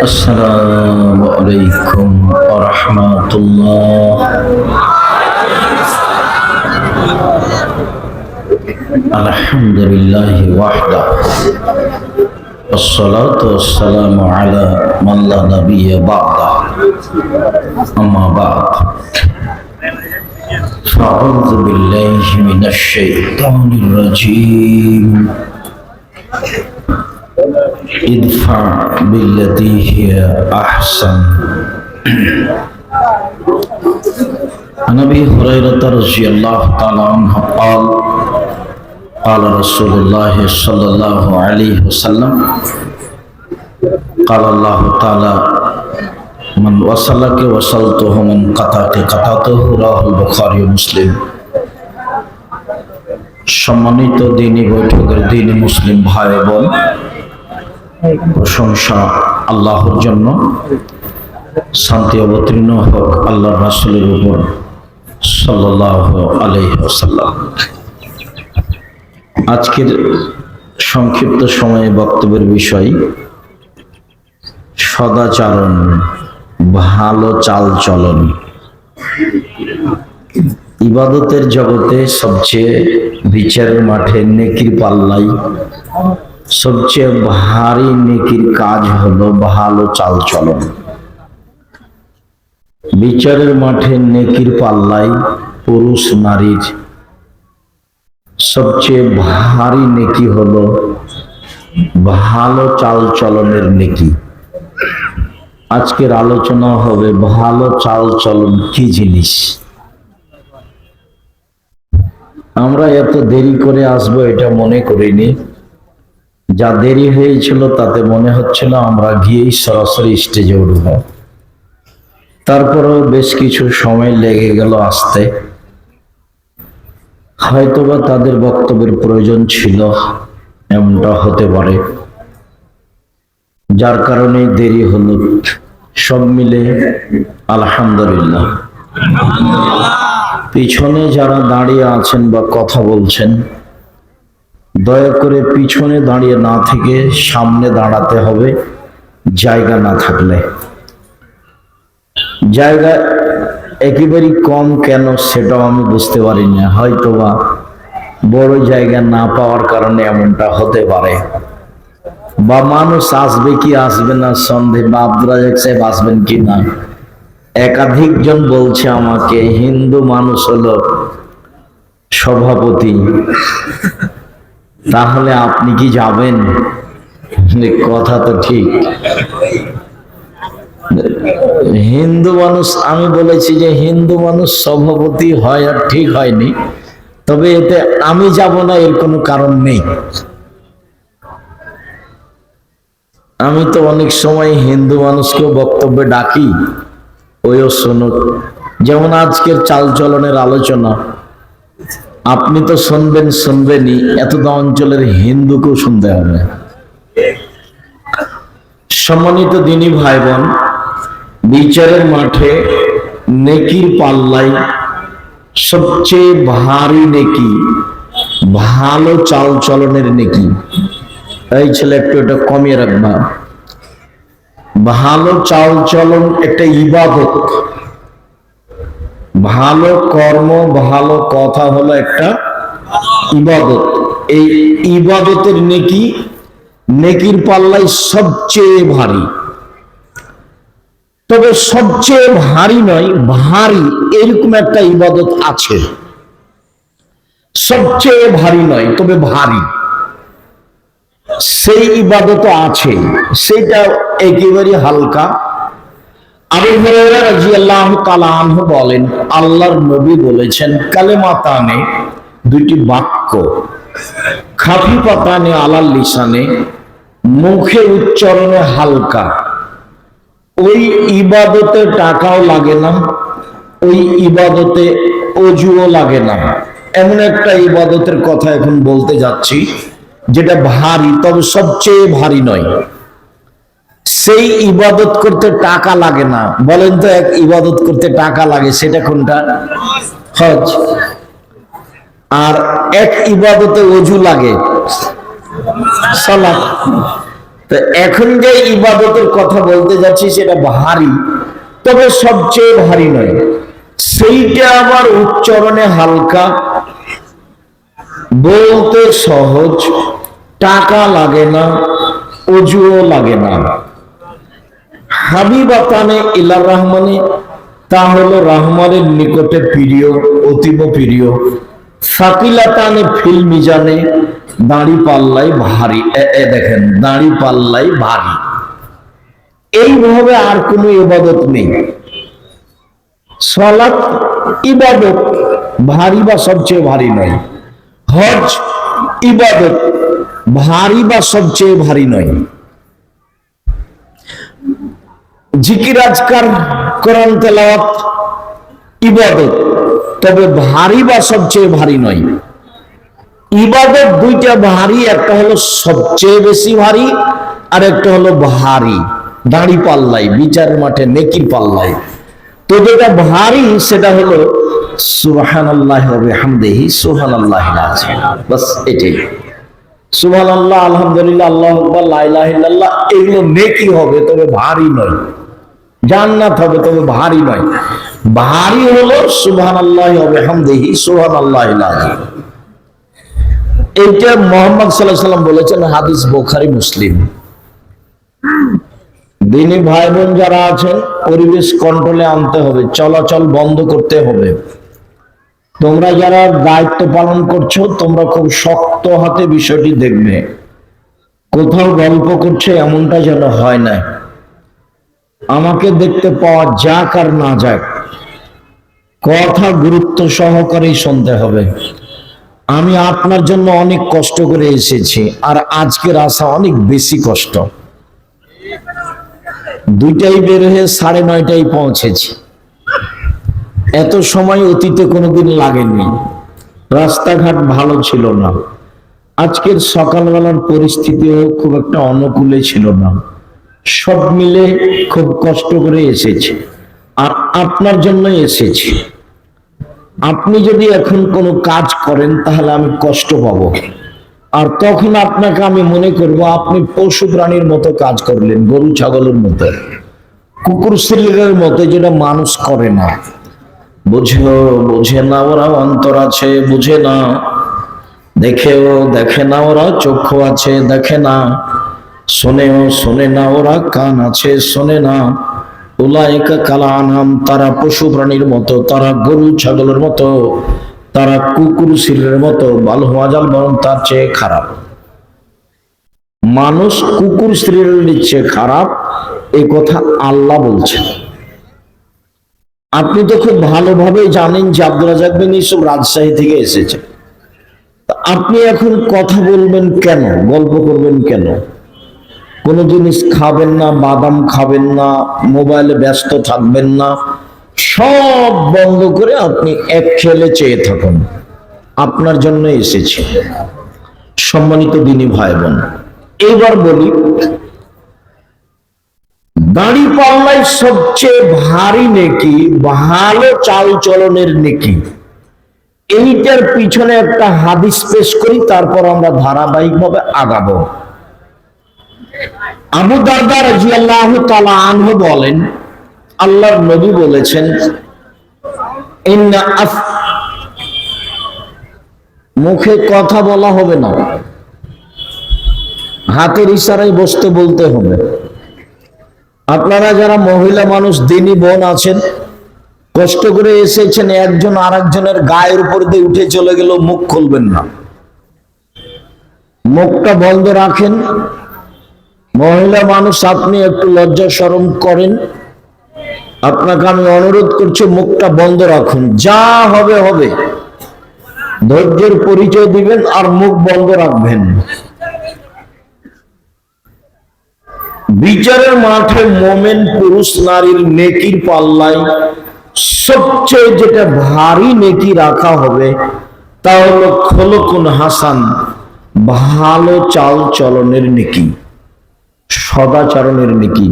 السلام عليكم ورحمة الله. الحمد لله وحده والصلاة والسلام على من لا نبي بعده. أما بعد فأعوذ بالله من الشيطان الرجيم. ادفع بالتي هي أحسن. عن أبي هريرة رضي الله تعالى عنه قال قال رسول الله صلى الله عليه وسلم قال الله تعالى من وصلك وصلته من قطعك قطعته. রাহুল বুখারী ও মুসলিম। সম্মানিত দ্বীনি বৈঠকের দ্বীনি মুসলিম ভাই বোন, প্রশংসা আল্লাহর জন্য, শান্তি অবতীর্ণ হোক আল্লাহর রাসূলের উপর সাল্লাল্লাহু আলাইহি ওয়াসাল্লাম। আজকের সংক্ষিপ্ত সময়ে বক্তব্যের বিষয় সদাচরণ, ভালো চালচলন। ইবাদতের জগতে সবচেয়ে বিচারের মাঠে নেকির পাল্লাই সবচেয়ে ভারী নেকির কাজ হলো ভালো চালচলন। বিচারের মাঠে নেকির পাল্লায় পুরুষ নারীর সবচেয়ে ভারী নেকি হলো ভালো চালচলনের নেকি। আজকের আলোচনা হবে ভালো চালচলন কি জিনিস। আমরা এত দেরি করে আসবো এটা মনে করিনি। যা দেরি হয়েছিল তাতে মনে হচ্ছিল আমরা গিয়েই সরাসরি স্টেজে উঠব। তারপরেও বেশ কিছু সময় লেগে গেল আসতে। হয়তোবা তাদের বক্তব্যের প্রয়োজন ছিল, এমনটা হতে পারে, যার কারণে দেরি হলো। সব মিলে আলহামদুলিল্লাহ। পিছনে যারা দাঁড়িয়ে আছেন বা কথা বলছেন, দয়া করে পিছনে দাঁড়িয়ে না থেকে সামনে দাঁড়াতে হবে, জায়গা না থাকলে। জায়গা একেবারেই কম কেন সেটাও আমি বুঝতে পারি না। হয়তোবা বড় জায়গা না পাওয়ার কারণে এমনটা হতে পারে, বা মানুষ আসবে কি আসবে না সন্দেহ, বা আব্দুল রাজাক সাহেব আসবেন কি না। একাধিক জন বলছে আমাকে হিন্দু মানুষ হলো সভাপতি, তাহলে আপনি কি যাবেন? কথা তো ঠিক। হিন্দু মানুষ, আমি বলেছি যে হিন্দু মানুষ সভাপতি হয়, আর ঠিক হয়নি, তবে এতে আমি যাব না এর কোনো কারণ নেই। আমি তো অনেক সময় হিন্দু মানুষকেও বক্তব্যে ডাকি, ওইও শুনুক। যেমন আজকের চালচলনের আলোচনা, আপনি তো শুনবেনই, এতটা অঞ্চলের হিন্দুকেও শুনতে হবে। সম্মানিত দ্বীনি ভাই বোন, বিচারের মাঠে নেকির পাল্লায় সবচেয়ে ভারী নেকি ভালো চালচলনের নেকি। এই ছেলে একটু এটা কমিয়ে রাখবা। ভালো চালচলন একটা ইবাদত, ভালো কর্ম, ভালো কথা হলো একটা ইবাদত। এই ইবাদতের নেকি নেকির পাল্লায় সবচেয়ে ভারী। তবে সবচেয়ে ভারী নয়, ভারী এরকম একটা ইবাদত আছে। সবচেয়ে ভারী নয়, তবে ভারী সেই ইবাদত আছে, সেটা একেবারে হালকা। আবু হুরায়রা রাদিয়াল্লাহু তাআলা আনহু বলেন, আল্লাহর নবী বলেছেন, কালেমাতানে, দুইটি বাক্য, খাফিফাতানে আলাল লিসানে, মুখে উচ্চারণে হালকা। ওই ইবাদতে টাকাও লাগে না, ওই ইবাদতে অজুও লাগে না। এমন একটা ইবাদতের কথা এখন বলতে যাচ্ছি যেটা ভারী, তবে সবচেয়ে ভারী নয়। সেই ইবাদত করতে টাকা লাগে না। বলেন তো, এক ইবাদত করতে টাকা লাগে, সেটা কোনটা? হজ। আর এক ইবাদতে ওযু লাগে, সালাত। তো এখন যে ইবাদতের কথা বলতে যাচ্ছি সেটা ভারী, তবে সবচেয়ে ভারী নয়। সেইটা আবার উচ্চারণে হালকা, বলতে সহজ, টাকা লাগে না, অজুও লাগে না। হাবিবাতানে ইলার রহমানে, তা হলো রহমানের নিকটে প্রিয়, অতীব প্রিয়। সাকিলাতানে ফিল মিজানে, দাঁড়ি পাল্লাই ভারী। দেখেন, দাঁড়ি পাল্লাই ভারী। এইভাবে আর কোনো ইবাদত নেই। সালাত ইবাদত, ভারী বা সবচেয়ে ভারী নয়। হজ ইবাদত, ভারী বা সবচেয়ে ভারী নয়। জিকির আজকার, কোরআন তেলাওয়াত ইবাদত, তবে ভারী বা সবচেয়ে ভারী নয়। ইবাদত দুইটা ভারী, একটা হলো সবচেয়ে বেশি ভারী, আর একটা হলো ভারী দাঁড়ি পাল্লাই, বিচারের মাঠে নেকির পাল্লাই। তো যেটা ভারী সেটা হলো সুবহানাল্লাহি ওয়া বিহামদিহি সুবহানাল্লাহিল আযীম, বাস এটাই। সুবহানাল্লাহ, আলহামদুলিল্লাহ, আল্লাহু আকবার, লা ইলাহা ইল্লাল্লাহ, এগুলো নেকি হবে, তবে ভারী নয়। জান্নাত হবে, তবে ভারী নয়। ভারী হলো সুবহানাল্লাহি ওয়া বিহামদিহি সুবহানাল্লাহিল আযীম। এইটা মুহাম্মদ সাল্লাল্লাহু আলাইহি ওয়াসাল্লাম বলেছেন, হাদিস বুখারী মুসলিম। দিনী ভাই বোন যারা আছেন, পরিবেশ কন্ট্রোলে আনতে হবে, চলাচল বন্ধ করতে হবে। তোমরা যারা দায়িত্ব পালন করছো, তোমরা খুব শক্ত হাতে বিষয়টি দেখবে। কোথাও গল্প করছে এমনটা যেন হয় না। আমাকে দেখতে পাওয়া যাক আর না যাক, কথা গুরুত্ব সহকারেই শুনতে হবে। আমি আপনার জন্য অনেক কষ্ট করে এসেছি, আর আজকের আসা অনেক বেশি কষ্ট। 2টায় বের হয়ে 9:30টায় পৌঁছেছি। এত সময় অতীতে কোনোদিন লাগেনি। রাস্তাঘাট ভালো ছিল না। আজকের সকালবেলার পরিস্থিতিও খুব একটা অনুকূলে ছিল না। সব মিলে খুব কষ্ট করে এসেছি, আর আপনার জন্যই এসেছি। আপনি যদি এখন কোনো কাজ করেন তাহলে আমি কষ্ট পাবো, আর তখন আপনাকে আমি মনে করব আপনি পশু প্রাণীর মতো কাজ করলেন, গরু ছাগলের মতো, কুকুর শ্রীলের মতো, যেটা মানুষ করে না। বুঝে না ওরা, অন্তর আছে বুঝে না, দেখে না ওরা, চক্ষু আছে দেখে না, শোনে না ওরা, কান আছে শোনে না। উলাইকা কাল আনআম, তারা পশু প্রাণীর মতো, তারা গরু ছাগলের মতো, তারা কুকুর শিলের মতো, বাল হাজাল, বরং তার চেয়ে খারাপ। মানুষ কুকুর শিলের চেয়ে খারাপ, এই কথা আল্লাহ বলছেন। আপনি তো খুব ভালোভাবে জানেন যে আব্দুর রাজ্জাক বিন ইউসুফ রাজশাহী থেকে এসেছে। আপনি এখন কথা বলবেন কেন, গল্প করবেন কেন? কোনো জিনিস খাবেন না, বাদাম খাবেন না, মোবাইলে ব্যস্ত থাকবেন না, সব বন্ধ করে আপনি এক খেলে চেয়ে থাকুন। আপনার জন্য এসেছি। সম্মানিত দিনী ভাই বোন, এইবার বলি, দাড়ি পাল্লাই সবচেয়ে ভারী নেকি, ভালো চাল চলনের নেকি। এইটার পিছনে একটা হাদিস পেশ করি, তারপর আমরা ধারাবাহিকভাবে আগাবো। আবু দারদা রাদিয়াল্লাহু তাআলা আনহু বলেন, আল্লাহর নবী বলেছেন, মুখে কথা বলা হবে না, হাতের ইশারায় বসতে বলতে হবে। আপনারা যারা মহিলা মানুষ, দিনী বোন আছেন, কষ্ট করে এসেছেন, একজন আর একজনের গায়ের উপর দিয়ে উঠে চলে গেল, মুখ খুলবেন না, মুখটা বন্ধ রাখেন। মহিলা মানুষ, আপনি একটু লজ্জা শরম করেন, আপনাকে আমি অনুরোধ করছি, মুখটা বন্ধ রাখুন। যা হবে হবে, ধৈর্যের পরিচয় দিবেন আর মুখ বন্ধ রাখবেন। বিচারের মাঠে মোমেন পুরুষ নারীর নেকির পাল্লায় সবচেয়ে যেটা ভারী নেকি রাখা হবে, তা হলো খলকুন হাসান, ভালো চাল চলনের নেকি, সদাচরণের নেকি।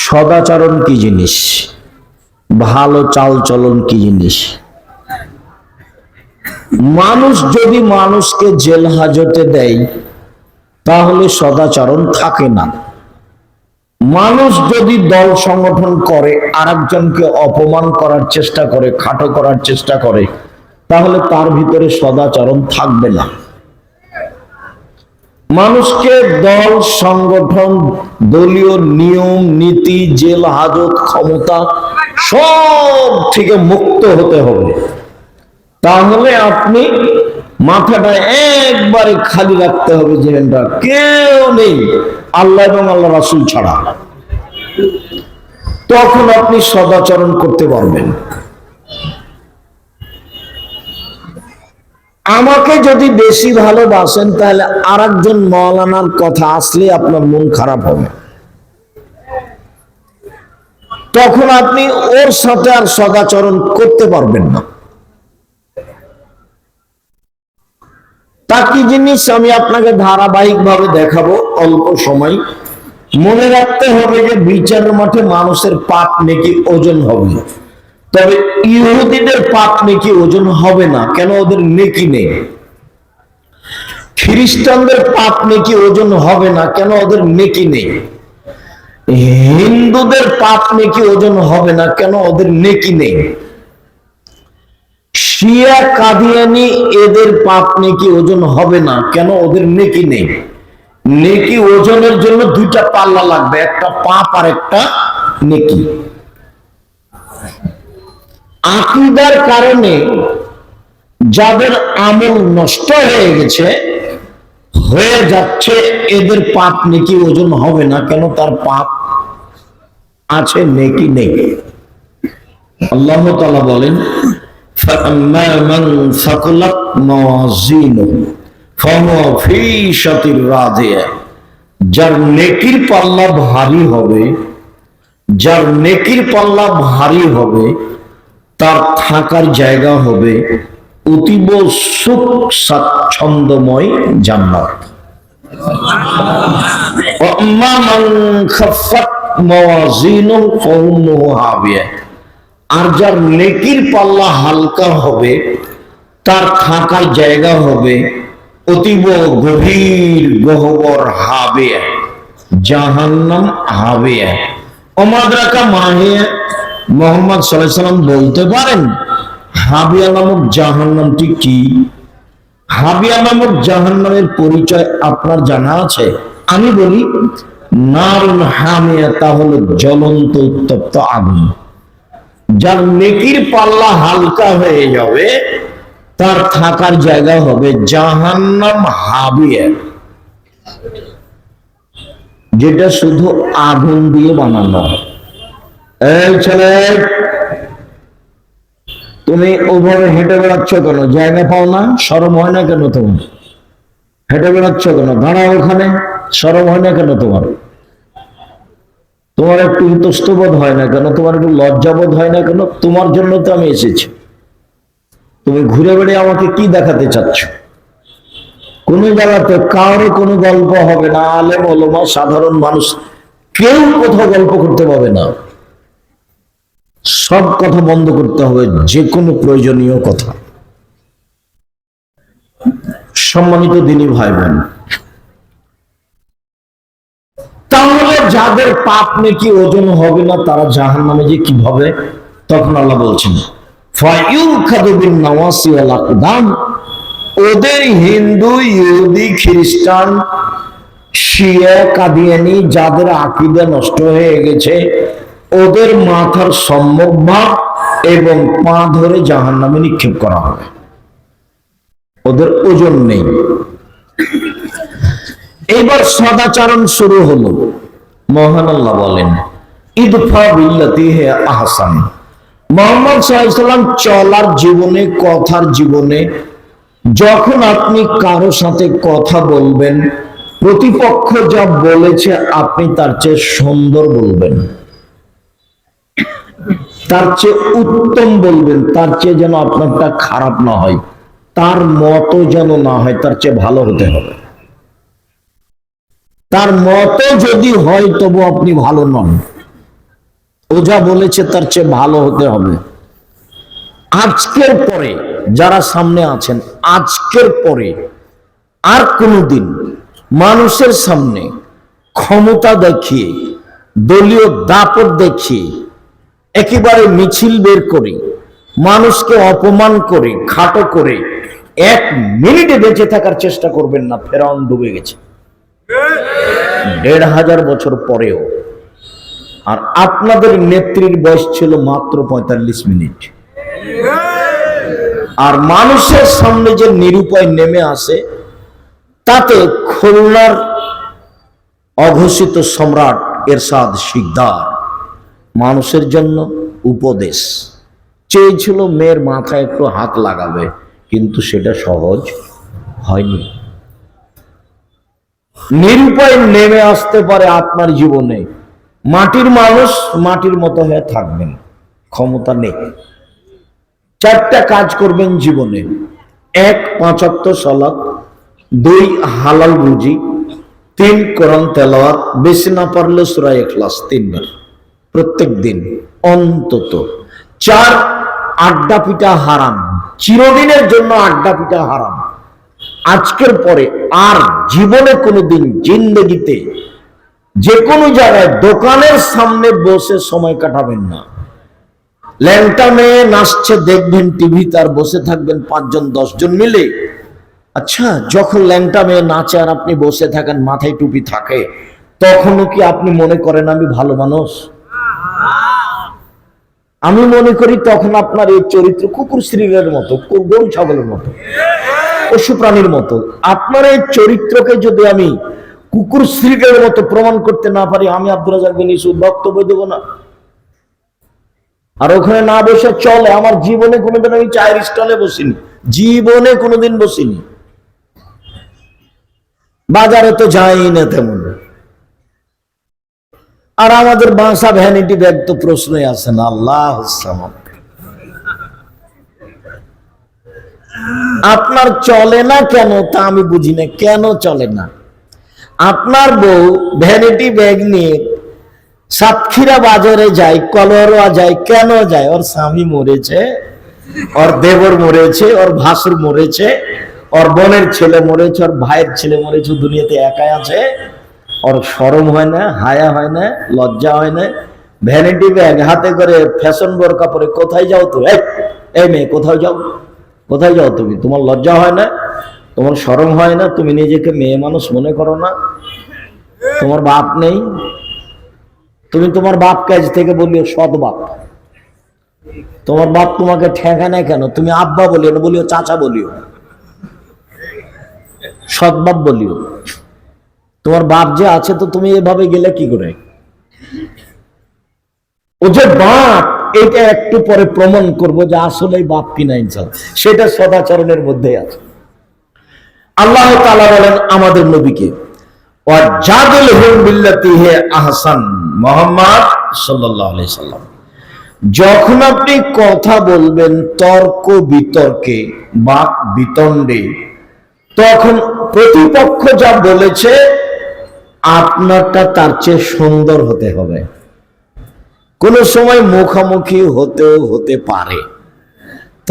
সদাচরণ কি জিনিস, ভালো চাল চলন কি জিনিস? মানুষ যদি মানুষকে জেল হাজতে দেয়, তাহলে সদাচরণ থাকে না। মানুষ যদি দল সংগঠন করে আরেকজনকে অপমান করার চেষ্টা করে, খাটো করার চেষ্টা করে, তাহলে তার ভিতরে সদাচরণ থাকবে না। মানুষকে দল সংগঠন, দলীয় নিয়ম নীতি, জেল হাজত, ক্ষমতা সব থেকে মুক্ত হতে হবে। তাহলে আপনি মাথাটা একবারে খালি রাখতে হবে যে কেউ নেই আল্লাহ এবং আল্লাহ রাসূল ছাড়া। তখন আপনি সদাচরণ করতে পারবেন। আমাকে যদি বেশি ভালোবাসেন তাহলে আরেকজন মাওলানার কথা আসলে আপনার মন খারাপ হবে, তখন আপনি ওর সাথে আর সদাচরণ করতে পারবেন না। তা কি জিনিস আমি আপনাকে ধারাবাহিক ভাবে দেখাবো অল্প সময়। মনে রাখতে হবে যে বিচারের মাঠে মানুষের পাপ নেকি ওজন হবে, তবে ইহুদিদের পাপ নেকি ওজন হবে না, কেন? ওদের নেকি নেই। খ্রিস্টানদের পাপ নেকি ওজন হবে না, কেন? ওদের নেকি নেই। হিন্দুদের পাপ নেকি ওজন হবে না, কেন? ওদের নেকি নেই। শিয়া কাদিয়ানি এদের পাপ নেকি ওজন হবে না, কেন? ওদের নেকি নেই। নেকি ওজনের জন্য দুইটা পাল্লা লাগবে, একটা পাপ আর একটা নেকি। আকীদার কারণে যাদের আমল নষ্ট হয়ে গেছে, হয়ে যাচ্ছে, এদের পাপ নেকি ওজন হবে না, কেন? তার পাপ আছে, নেকি নেই। আল্লাহ তাআলা বলেন, فَأَمَّا مَنْ ثَقُلَتْ مَوَازِينُهُ فَهُوَ فِي عِيشَةٍ رَاضِيَةٍ। যার নেকির পাল্লা ভারী হবে, যার নেকির পাল্লা ভারী হবে, তার থাকার জায়গা হবে অতীব সুখ স্বাচ্ছন্দ্যময় জান্নাত। وَأَمَّا مَنْ خَفَّتْ مَوَازِينُهُ فَأُمُّهُ هَاوِيَةٌ। আর যার নেকির পাল্লা হালকা হবে, তার থাকার জায়গা হবে অতীব গভীর গহ্বর হাবিয়া, জাহান্নাম হাবিয়া। ওমাদ্রাকা মাহিয়া, মুহাম্মদ সাল্লাল্লাহু আলাইহি সাল্লাম বলতে পারেন হাবিয়া নামক জাহান্নামটি কি? হাবিয়া নামক জাহান্নামের পরিচয় আপনার জানা আছে? আমি বলি, নারুন হামিয়া, তা হলো জ্বলন্ত উত্তপ্ত আগুন। যার নেকির পাল্লা হালকা হয়ে যাবে, তার থাকার জায়গা হবে জাহান্নাম হাবিয়া, যেটা শুধু আগুন দিয়ে বানানো। এই ছেলে, তুমি ওভাবে হেঁটে বেড়াচ্ছ কেন? জায়গা পাও না? শরম হয় না কেন তোমার? হেঁটে বেড়াচ্ছ কেন? দাঁড়াও ওখানে। শরম হয় না কেন তোমার? তোমার একটু ইতস্তবোধ হয় না কেন? তোমার একটু লজ্জাবোধ হয় না কেন? তোমার জন্য তো আমি এসেছি। তুমি ঘুরে বেড়ে আমাকে কি দেখাতে চাচ্ছ? কোন জায়গাতে কারো কোনো গল্প হবে না, আলেম ওলামা সাধারণ মানুষ কেউ কোথাও গল্প করতে পারবে না। সব কথা বন্ধ করতে হবে, যে কোনো প্রয়োজনীয় কথা। সম্মানিত দিনী ভাই বোন, তাহলে যাদের পাপ নেকি ওজন হবে না, তারা জাহান্নামে যে কিভাবে? তখন আল্লাহ বলছেন, ফায়ুখাযু বিন নাওয়াসি ওয়াল আকদাম। ওদের হিন্দু, ইহুদি, খ্রিস্টান, শিয়া, কাদিয়ানি যাদের আকীদা নষ্ট হয়ে গেছে, ওদের মাথার সম্মুখ ভাগ এবং পা ধরে জাহান্নামে নিক্ষেপ করা হবে। ওদের ওজন নেই। এবার সদাচরণ শুরু হলো। মহান আল্লাহ বলেন, ইদফা বিল্লাতি হিয়া আহসান। মুহাম্মদ সাল্লাল্লাহু আলাইহি ওয়াসাল্লাম চলার জীবনে, কথার জীবনে, যখন আপনি কারো সাথে কথা বলবেন, প্রতিপক্ষ যা বলেছে আপনি তার চেয়ে সুন্দর বলবেন, তার চেয়ে উত্তম বলবেন, তার চেয়ে যেন আপনারটা খারাপ না হয়, তার মতো যেন না হয়, তার চেয়ে ভালো হতে হবে। তার মতো যদি হয় তবু আপনি ভালো নন, ও যা বলেছে তার চেয়ে ভালো হতে হবে। আজকের পরে যারা সামনে আছেন, আজকের পরে আর কোনোদিন মানুষের সামনে ক্ষমতা দেখিয়ে, দলীয় দাপট দেখিয়ে একেবারে মিছিল বের করে মানুষকে অপমান করে খাটো করে 1 মিনিটে বেঁচে থাকার চেষ্টা করবেন না। ফেরাউন ডুবে গেছে 1500 বছর পরেও, আর আপনাদের নেত্রীর বয়স ছিল মাত্র 45 মিনিট। আর মানুষের সামনে যে নিরুপায় নেমে আসে, তাতে খুলনার অঘোষিত সম্রাট এরশাদ শিকদার মানুষের জন্য উপদেশ চেয়েছিল, মেয়ের মাথায় একটু হাত লাগাবে, কিন্তু সেটা সহজ হয়নি। নিরুপায় নেমে আসতে পারে আপনার জীবনে, মাটির মানুষ মাটির মতো হয়ে থাকবেন, ক্ষমতা নেই। 4টা কাজ করবেন জীবনে: 1 5 ওয়াক্ত সালাত, 2 হালাল রুজি, 3 কোরআন তেলাওয়াত, বেশি না পারলে সূরা ইখলাস 3 বার প্রত্যেক দিন অন্তত। 4 আড্ডা পিটা হারাম, চিরদিনের জন্য আড্ডা পিটা হারাম। আজকের পরে আর জীবনে কোনোদিন জিন্দেগিতে যে কোনো জায়গায় দোকানের সামনে বসে সময় কাটাবেন না। ল্যাংটা মেয়ে নাচছে দেখবেন টিভিতে, আর বসে থাকবেন 5 জন 10 জন মিলে। আচ্ছা, যখন ল্যাংটা মেয়ে নাচে আর আপনি বসে থাকেন, মাথায় টুপি থাকে, তখনও কি আপনি মনে করেন আমি ভালো মানুষ? আমি মনে করি তখন আপনার এই চরিত্র কুকুর শ্রীরের মতো, গরু ছাগলের মতো, পশু প্রাণীর মতো। আপনার এই চরিত্রকে যদি আমি কুকুর শ্রীরের মতো প্রমাণ করতে না পারি, আমি আব্দুল রাজ্জাক বিন ইউসুফ বক্তব্য দেব না। আর ওখানে না বসে চলে, আমার জীবনে কোনোদিন আমি চায়ের স্টলে বসিনি, জীবনে কোনোদিন বসিনি, বাজারে তো যাই না তেমন। আর আমাদের বাসা ভ্যানিটি ব্যাগ তো প্রশ্নই আসে না। আল্লাহ আপনার চলে না কেন তা আমি বুঝি না, কেন চলে না? আপনার বউ ভ্যানিটি ব্যাগ নিয়ে সাতক্ষীরা বাজারে যায়, কলোয়ারোয়া যায়, কেন যায়? ওর স্বামী মরেছে, ওর দেবর মরেছে, ওর ভাসুর মরেছে, ওর বোনের ছেলে মরেছে, ওর ভাইয়ের ছেলে মরেছে, দুনিয়াতে একাই আছে। ওর শরম হয় না, হায়া হয় না, লজ্জা হয় না? ভ্যানিটি ব্যাগ হাতে করে ফ্যাশন বোরকা পরে কোথায় যাও তো? এই মেয়ে, কোথায় যাও? কোথায় যাও তুমি? তোমার লজ্জা হয় না? তোমার শরম হয় না? তুমি নিজেকে মেয়ে মানুষ মনে করো না? তোমার বাপ নেই? তুমি তোমার বাপকে আজ থেকে বলিও সৎ বাপ। তোমার বাপ তোমাকে ঠেকা নেয় কেন? তুমি আব্বা বলিও না, বলিও চাচা, বলিও সৎ বাপ বলিও। তোমার বাপ যে আছে, তো তুমি এভাবে গেলে কি করে? ও যে বাপ, এটা একটু পরে প্রমাণ করবো যে আসলে বাপ কিনা ইনশাআল্লাহ, সেটা সদাচরণের মধ্যে আছে। আল্লাহ তাআলা বলেন আমাদের নবীকে, ওয়াজাদিলহুম বিল্লাতি হিয়া আহসান, মুহাম্মদ সাল্লাল্লাহু আলাইহি সাল্লাম, যখন আপনি কথা বলবেন তর্ক বিতর্কে, বাক বিতণ্ডে, তখন প্রতিপক্ষ যা বলেছে আপনারটা তার চেয়ে সুন্দর হতে হবে। কোন সময় মুখামুখি হতেও হতে পারে,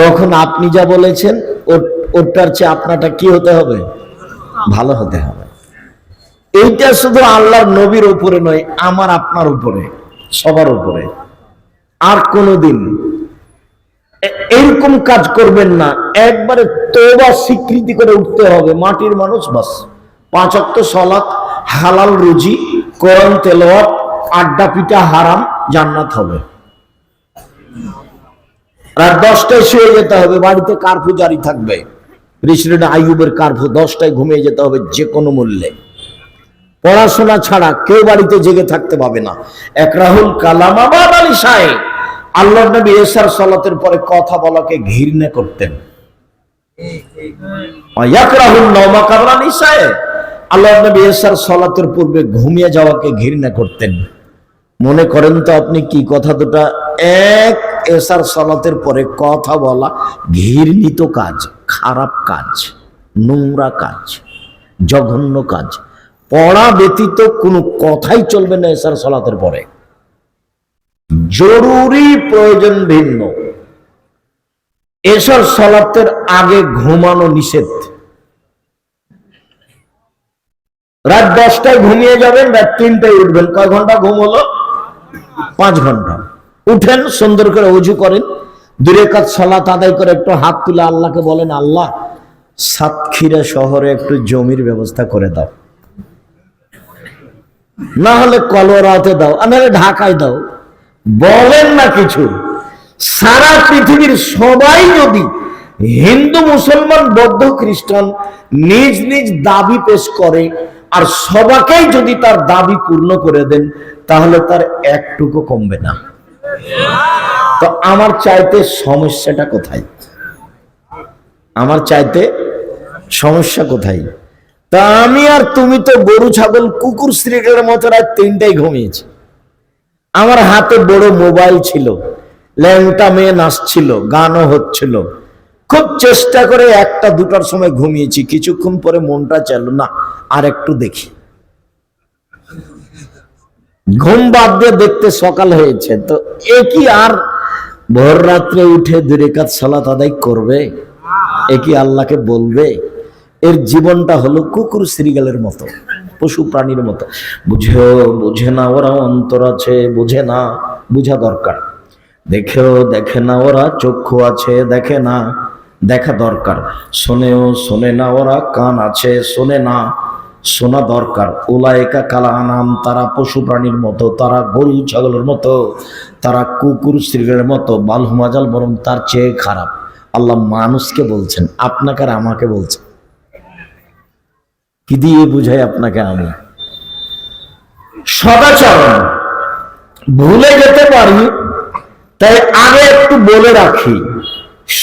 তখন আপনি যা বলেছেন ওটার চেয়ে আপনারটা কি হতে হবে? ভালো হতে হবে। এইটা শুধু আল্লাহর নবীর উপরে নয়, আমার আপনার উপরে, সবার উপরে। আর কোনদিন এরকম কাজ করবেন না। একবারে তওবা স্বীকৃতি করে উঠতে হবে, মাটির মানুষ, বাস 5 ওয়াক্ত সালাত, হালাল রুজি, কোরআন তেলাওয়াত, আড্ডা পিটা হারাম, জান্নাত হবে। রাত 10টায় শুয়ে যেতে হবে, বাড়িতে কারফিউ জারি থাকবে, প্রেসিডেন্ট আইয়ুবের কারফিউ, 10টায় ঘুমিয়ে যেতে হবে যে কোনো মূল্যে। পড়াশোনা ছাড়া কেউ বাড়িতে জেগে থাকতে পাবে না। একরাহুল কালাম আবাদ আলী সাহেব, আল্লাহর নবী এশার সালাতের পরে কথা বলাকে ঘৃণা করতেন। ইয়াকরাহুন নাওমা কাবলা নিসায়ে, আল্লাহর নবী এশার সালাতের পূর্বে ঘুমিয়ে যাওয়াকে ঘৃণা করতেন। মনে করেন তো আপনি কি কথা দুটা? এক, এশার সালাতের পরে কথা বলা ঘৃণিত কাজ, খারাপ কাজ, নোংরা কাজ, জঘন্য কাজ। পড়া ব্যতীত কোনো কথাই চলবে না এশার সালাতের পরে। জরুরি প্রয়োজন ভিন্ন। এশার সালাতের আগে ঘুমানো নিষেধ। রাত 10টায় ঘুমিয়ে যাবেন, রাত 3টায় উঠবেন। কয় ঘন্টা ঘুম হলো? 5 ঘন্টা। উঠেন, সুন্দর করে ওযু করেন, 2 রাকাত সালাত আদায় করে একটু হাত তুলে আল্লাহকে বলেন, আল্লাহ সাতক্ষীরা শহরে একটু জমির ব্যবস্থা করে দাও, না হলে কলরাতে দাও, আর নাহলে ঢাকায় দাও। বলেন না কিছু। সারা পৃথিবীর সবাই যদি, হিন্দু মুসলমান বৌদ্ধ খ্রিস্টান নিজ নিজ দাবি পেশ করে আর সবাইকেই যদি তার দাবি পূর্ণ করে দেন, তাহলে তার একটুকু কমবে না। তো আমার চাইতে সমস্যাটা কোথায়? আমার চাইতে সমস্যা কোথায়? তা আমি আর তুমি তো গরু ছাগল কুকুর শ্রীকের মতো রাত 3টায় ঘুমিয়েছি। আমার হাতে বড় মোবাইল ছিল, ল্যাংটা মেয়ে নাচছিল, গানও হচ্ছিল, খুব চেষ্টা করে 1টা 2টার সময় ঘুমিয়েছি। কিছুক্ষণ পরে মনটা চাইল না আর একটু দেখি। ঘুম বাদ দিয়ে দেখতে সকাল হয়েছে, তো এ কি আর ভোর রাত্রে উঠে 2 রাকাত সালাত আদায় করবে? এ কি আল্লাহকে বলবে? এর জীবনটা হলো কুকুর শ্রীগালের মতো, পশু প্রাণীর মতো। বুঝে না ওরা, অন্তর আছে বোঝে না, বুঝা দরকার। দেখে না ওরা, চক্ষু আছে দেখে না, দেখা দরকার। শোনে না ওরা, কান আছে শোনে না, শোনা দরকার। উলাইকা কাল আনাম, তারা পশু প্রাণীর মতো, তারা গরু ছাগলের মতো, তারা কুকুর শ্রীগালের মতো, বালহুমাজাল, বরং তার চেয়ে খারাপ। আল্লাহ মানুষকে বলছেন, আপনাকে আর আমাকে বলছেন। কি দিয়ে বুঝাই আপনাকে আমি? সদাচরণ ভুলে যেতে পারি, তাই আগে একটু বলে রাখি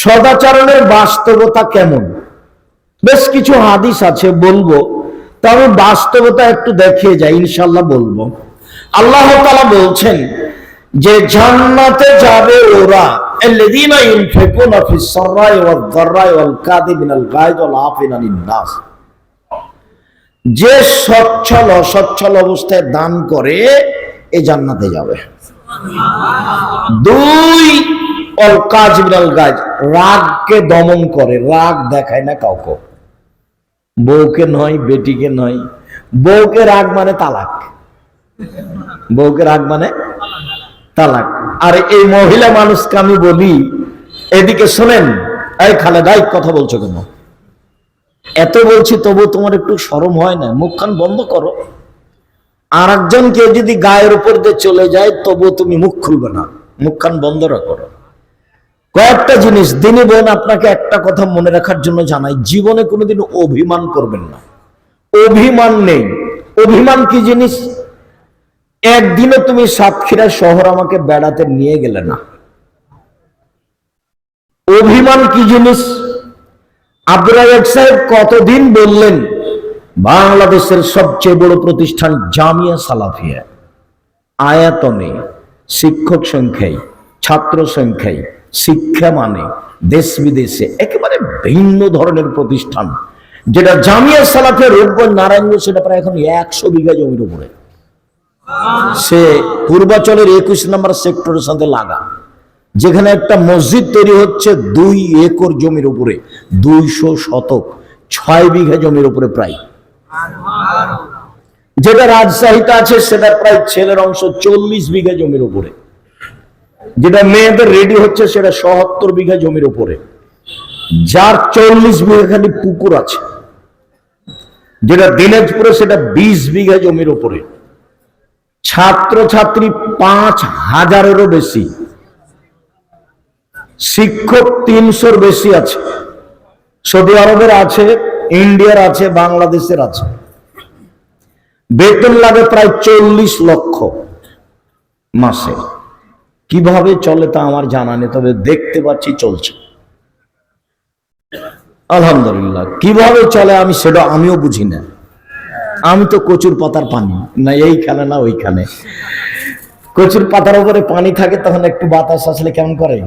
সদাচরণের বাস্তবতা কেমন। বেশ কিছু হাদিস আছে বলবো, তবে বাস্তবতা একটু দেখিয়ে যাই, ইনশাল্লাহ বলবো। আল্লাহ তাআলা বলছেন যে জান্নাতে যাবে ওরা, আল্লাযীনা ইউনফিকুনা ফিস সাররাই ওয়াদ দাররাই ওয়াল কাযিমিনাল গায়জ ওয়াল আফিনা আনিন নাস, যে সচ্ছল অসচ্ছল অবস্থায় দান করে এ জান্নাতে যাবে। 2 ওয়াল কাযিমিনাল গায়জ, রাগকে দমন করে, রাগ দেখায় না কাউকে, বউকে নয়, বেটিকে নয়। বউকে রাগ মানে তালাক, বউকে রাগ মানে তালাক। আর এই মহিলা মানুষকে আমি বলি, এদিকে শোনেন, এই খালেদা কথা বলছো কেন? এত বলছি তবু তোমার একটু শরম হয় না? মুখখান বন্ধ করো। আর একজনকে যদি গায়ের উপর দিয়ে চলে যায় তবু তুমি মুখ খুলবে না, মুখখান বন্ধ রাখো। কয়েকটা জিনিস দিনী বোন আপনাকে একটা কথা মনে রাখার জন্য জানাই, জীবনে কোনোদিন অভিমান করবেন না। অভিমান নেই। অভিমান কি জিনিস? একদিনও তুমি সাতক্ষীরা শহর আমাকে বেড়াতে নিয়ে গেলে না। অভিমান কি জিনিস? আব্দুর রাজ্জাক সাহেব কতদিন বললেন বাংলাদেশের সবচেয়ে বড় প্রতিষ্ঠান জামিয়া সালাফিয়া, আয়াতনে, শিক্ষক সংখ্যায়, ছাত্র সংখ্যায়, শিক্ষা মানে দেশ বিদেশে একেবারে ভিন্ন ধরনের প্রতিষ্ঠান, যেটা জামিয়া সালাফিয়া রূপগঞ্জ নারায়ণগঞ্জ, সেটা প্রায় এখন 100 বিঘা জমির উপরে। সে পূর্বাচলের 21 নম্বর সেক্টরের সাথে লাগা, যেখানে একটা মসজিদ তৈরি হচ্ছে 2 একর জমির উপরে, 200 শতক, 6 বিঘা জমির উপরে প্রায়। যেটা রাজশাহীতে আছে সেটা প্রায় ছেলের অংশ 40 বিঘা জমির উপরে। যেটা মেয়েদের রেডি হচ্ছে সেটা 77 বিঘা জমির উপরে, যার 40 বিঘা খালি পুকুর আছে। যেটা দিনাজপুরে সেটা 20 বিঘা জমির উপরে। ছাত্র ছাত্রী 5000-এরও বেশি, শিক্ষক 300-র বেশি আছে। সৌদি আরবের আছে, ইন্ডিয়ার আছে, বাংলাদেশের আছে। বেতন লাগে প্রায় 40 লক্ষ মাসে। কিভাবে চলে তা আমার জানা নেই, তবে দেখতে পাচ্ছি চলছে আলহামদুলিল্লাহ। কিভাবে চলে আমি সেটা আমিও বুঝি না। আমি তো কচুর পাতার পানি, না এইখানে না ওইখানে। কচুর পাতার উপরে পানি থাকে, তখন একটু বাতাস আসলে কেমন করে,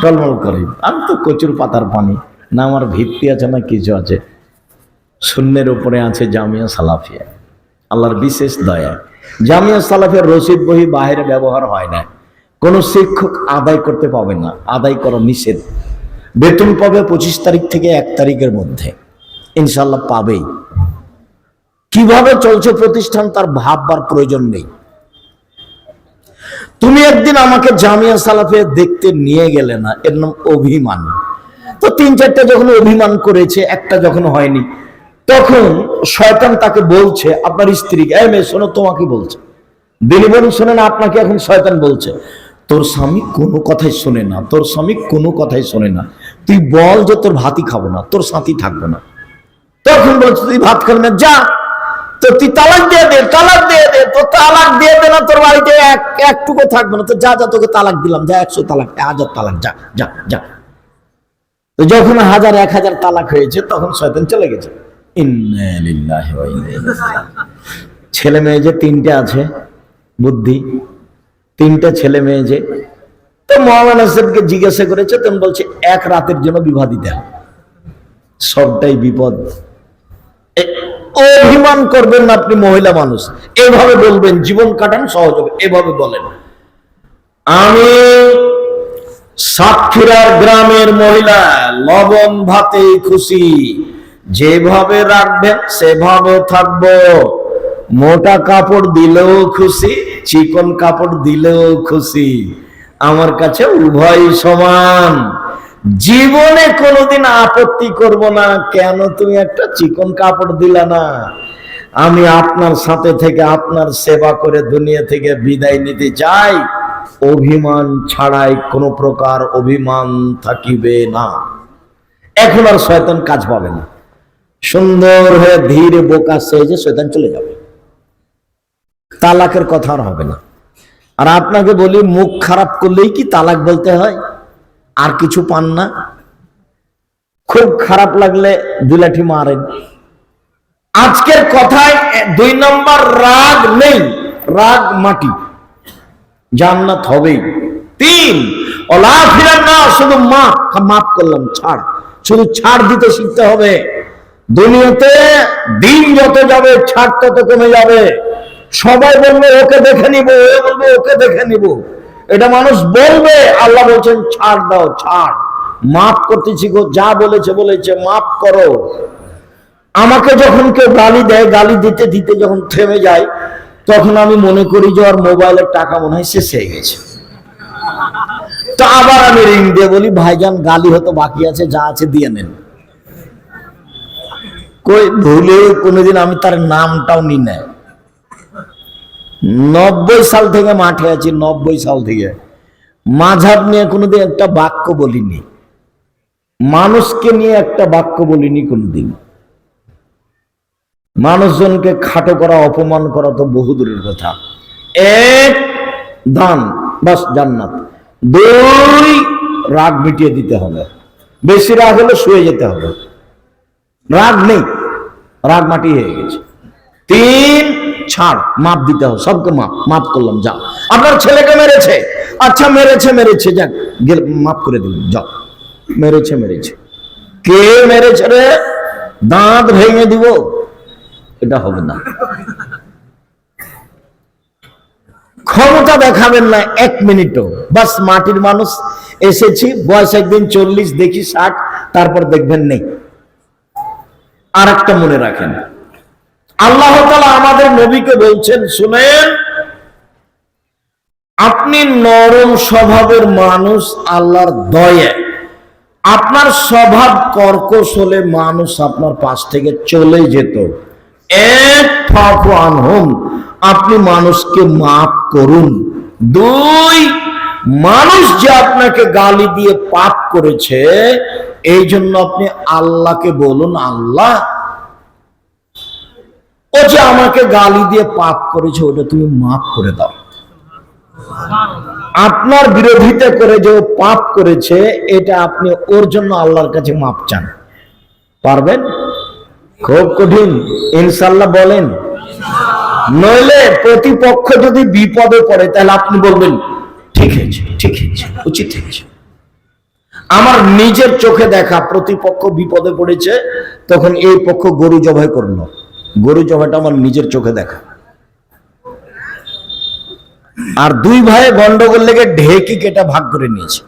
টলমল করে। আমি তো কচুর পাতার পানি, না আমার ভিত্তি আছে না কিছু আছে। শূন্যের উপরে আছে জামিয়া সালাফিয়া, আল্লাহর বিশেষ দয়া। জামিয়া সালাফিয়ার রসিদ বহি বাইরে ব্যবহার হয় না। কোন শিক্ষক আদায় করতে পাবে না, আদায় করা নিষেধ। বেতন পাবে 25 তারিখ থেকে 1 তারিখের মধ্যে, ইনশাল্লাহ পাবেই। কিভাবে চলছে প্রতিষ্ঠান তার ভাববার প্রয়োজন নেই। তুমি একদিন আমাকে জামিয়া সালাফে দেখতে নিয়ে গেলে না, এর নাম অভিমান। তো 3-4টা যখন অভিমান করেছে, একটা যখন হয়নি, তখন শয়তান তাকে বলছে, আপনার স্ত্রীকে, এই মেয়ে শোনো, তোমাকে বলছে, দিনী বলুন শোনে না, আপনাকে এখন শয়তান বলছে, তোর স্বামী কোনো কথাই শোনে না, তোর স্বামী কোনো কথাই শোনে না, তুই বল যে তোর ভাতই খাবো না, তোর সাথী থাকবে না। তখন বলছে তুই ভাত খাবি না, যা, তো তুই তালাক দিয়ে দে, তালাক দিয়ে দে, তো তালাক দিয়ে দে না, তোর বাড়িতে একটুকু থাকবে না, তো যা যা, তোকে তালাক দিলাম, যা 100 তালাক, 1000 তালাক, যা যা যা। তো যখন 1000-1000 তালাক হয়েছে, তখন শয়তান চলে গেছে। ইন্না লিল্লাহি ওয়া ইন্না ইলাইহি রাজিউন। ছেলে মেয়ে যে 3টে আছে, বুদ্ধি 3টে ছেলে মেয়ে যে, তো মৌলানা সাহেবকে জিজ্ঞাসা করেছে, তখন বলছে 1 রাতের জন্য বিবাহ দিতে হবে, সবটাই বিপদ। অভিমান করবেন না, আপনি মহিলা মানুষ, এভাবে বলবেন, জীবন কাটান সহজ হবে, এভাবে বলেন, আমি সাতক্ষীরার গ্রামের মহিলা, লবণ ভাতেই খুশি, যেভাবে রাখবেন সেভাবে থাকবো, মোটা কাপড় দিলেও খুশি, চিকন কাপড় দিলেও খুশি, আমার কাছে উভয় সমান, জীবনে কোনোদিন আপত্তি করব না, কেন তুমি একটা চিকন কাপড় দিলা না, আমি আপনার সাথে থেকে আপনার সেবা করে দুনিয়া থেকে বিদায় নিতে চাই, অভিমান ছাড়াই কোনো প্রকার অভিমান থাকিবে না। এখন আর শয়তান কাজ পাবে না, সুন্দর হয়ে ধীরে বোকা সেজে শয়তান চলে যাবে, তালাকের কথা আর হবে না। আর আপনাকে বলি, মুখ খারাপ করলেই কি তালাক বলতে হয়? আর কিছু পান না? খুব খারাপ লাগলে 2 লাঠি মারেন। আজকের কথায় 2 নম্বর, রাগ নেই, রাগ মাটি, জান্নাত হবেই। 3, ওলা ফিরান না, শুধু মাফ করলাম, ছাড়, শুধু ছাড় দিতে শিখতে হবে। দুনিয়াতে দিন যত যাবে ছাড় তত কমে যাবে। সবাই বলবে ওকে দেখে নিব, ও বলবে ওকে দেখে নিব, এটা মানুষ বলবে, আল্লাহ বলছেন ছাড় দাও, ছাড়, মাফ করতে শিখো, যা বলেছে বলেছে, মাফ করো। আমাকে যখন কেউ গালি দেয়, গালি দিতে দিতে যখন থেমে যায়, তখন আমি মনে করি যে ওর মোবাইলের টাকা মনে হয় শেষ হয়ে গেছে, তো আবার আমি রিং দিয়ে বলি, ভাইজান গালি হতো বাকি আছে, যা আছে দিয়ে নেন। কই ভুলে কোনোদিন আমি তার নামটাও নি না। 90 সাল থেকে মাঠে আছি, 90 সাল থেকে মাঝহাব নিয়ে কোনোদিন একটা বাক্য বলিনি, মানুষকে নিয়ে একটা বাক্য বলিনি কোনোদিন। মানুষজনকে খাটো করা, অপমান করা তো বহু দূরের কথা। 1, দান, বাস জান্নাত। 2, রাগ মিটিয়ে দিতে হবে, বেশি রাগ হলে শুয়ে যেতে হবে, রাগ নেই, রাগ মাটি হয়ে গেছে। 3, ছাড়, মাপ দিতে হবে, সবকে মাপ করলাম, যা। আপনার ছেলেকে মেরেছে, আচ্ছা মেরেছে, যাক মাফ করে দিলাম, যাও, মেরেছে, কে মেরেছে রে, দাঁত ভেঙে দিব, এটা হবে না। ক্ষমতা দেখাবেন না 1 মিনিটও, বাস মাটির মানুষ, এসেছি, বয়স একদিন 40, দেখি 60, তারপর দেখবেন নেই। আর একটা মনে রাখেন, আল্লাহ তাআলা আমাদের নবীকে বলছেন, শুনেন, আপনি নরম স্বভাবের মানুষ, আল্লাহর দয়ায় আপনার স্বভাব কর্কশ হলে মানুষ আপনার পাশ থেকে চলে যেত। আপনি মানুষকে মাফ করুন। 2, মানুষ যে আপনাকে গালি দিয়ে পাপ করেছে, এই জন্য আপনি আল্লাহকে বলুন, আল্লাহ, ও যে আমাকে গালি দিয়ে পাপ করেছে, ওটা তুমি মাফ করে দাও। আপনার বিরোধিতা করে যে পাপ করেছে, এটা আপনি ওর জন্য আল্লাহর কাছে মাপ চান, পারবেন? খুব কঠিন, ইনশাআল্লাহ বলেন। নইলে প্রতিপক্ষ যদি বিপদে পড়ে, তাহলে আপনি বলবেন ঠিক হয়েছে, উচিত হয়েছে। আমার নিজের চোখে দেখা, প্রতিপক্ষ বিপদে পড়েছে, তখন এই পক্ষ গরু জবাই করলো, গরু জবাইটা আমার নিজের চোখে দেখা। আর 2 ভাই গন্ডগোল লেগে ঢেকি কেটে ভাগ করে নিয়েছে,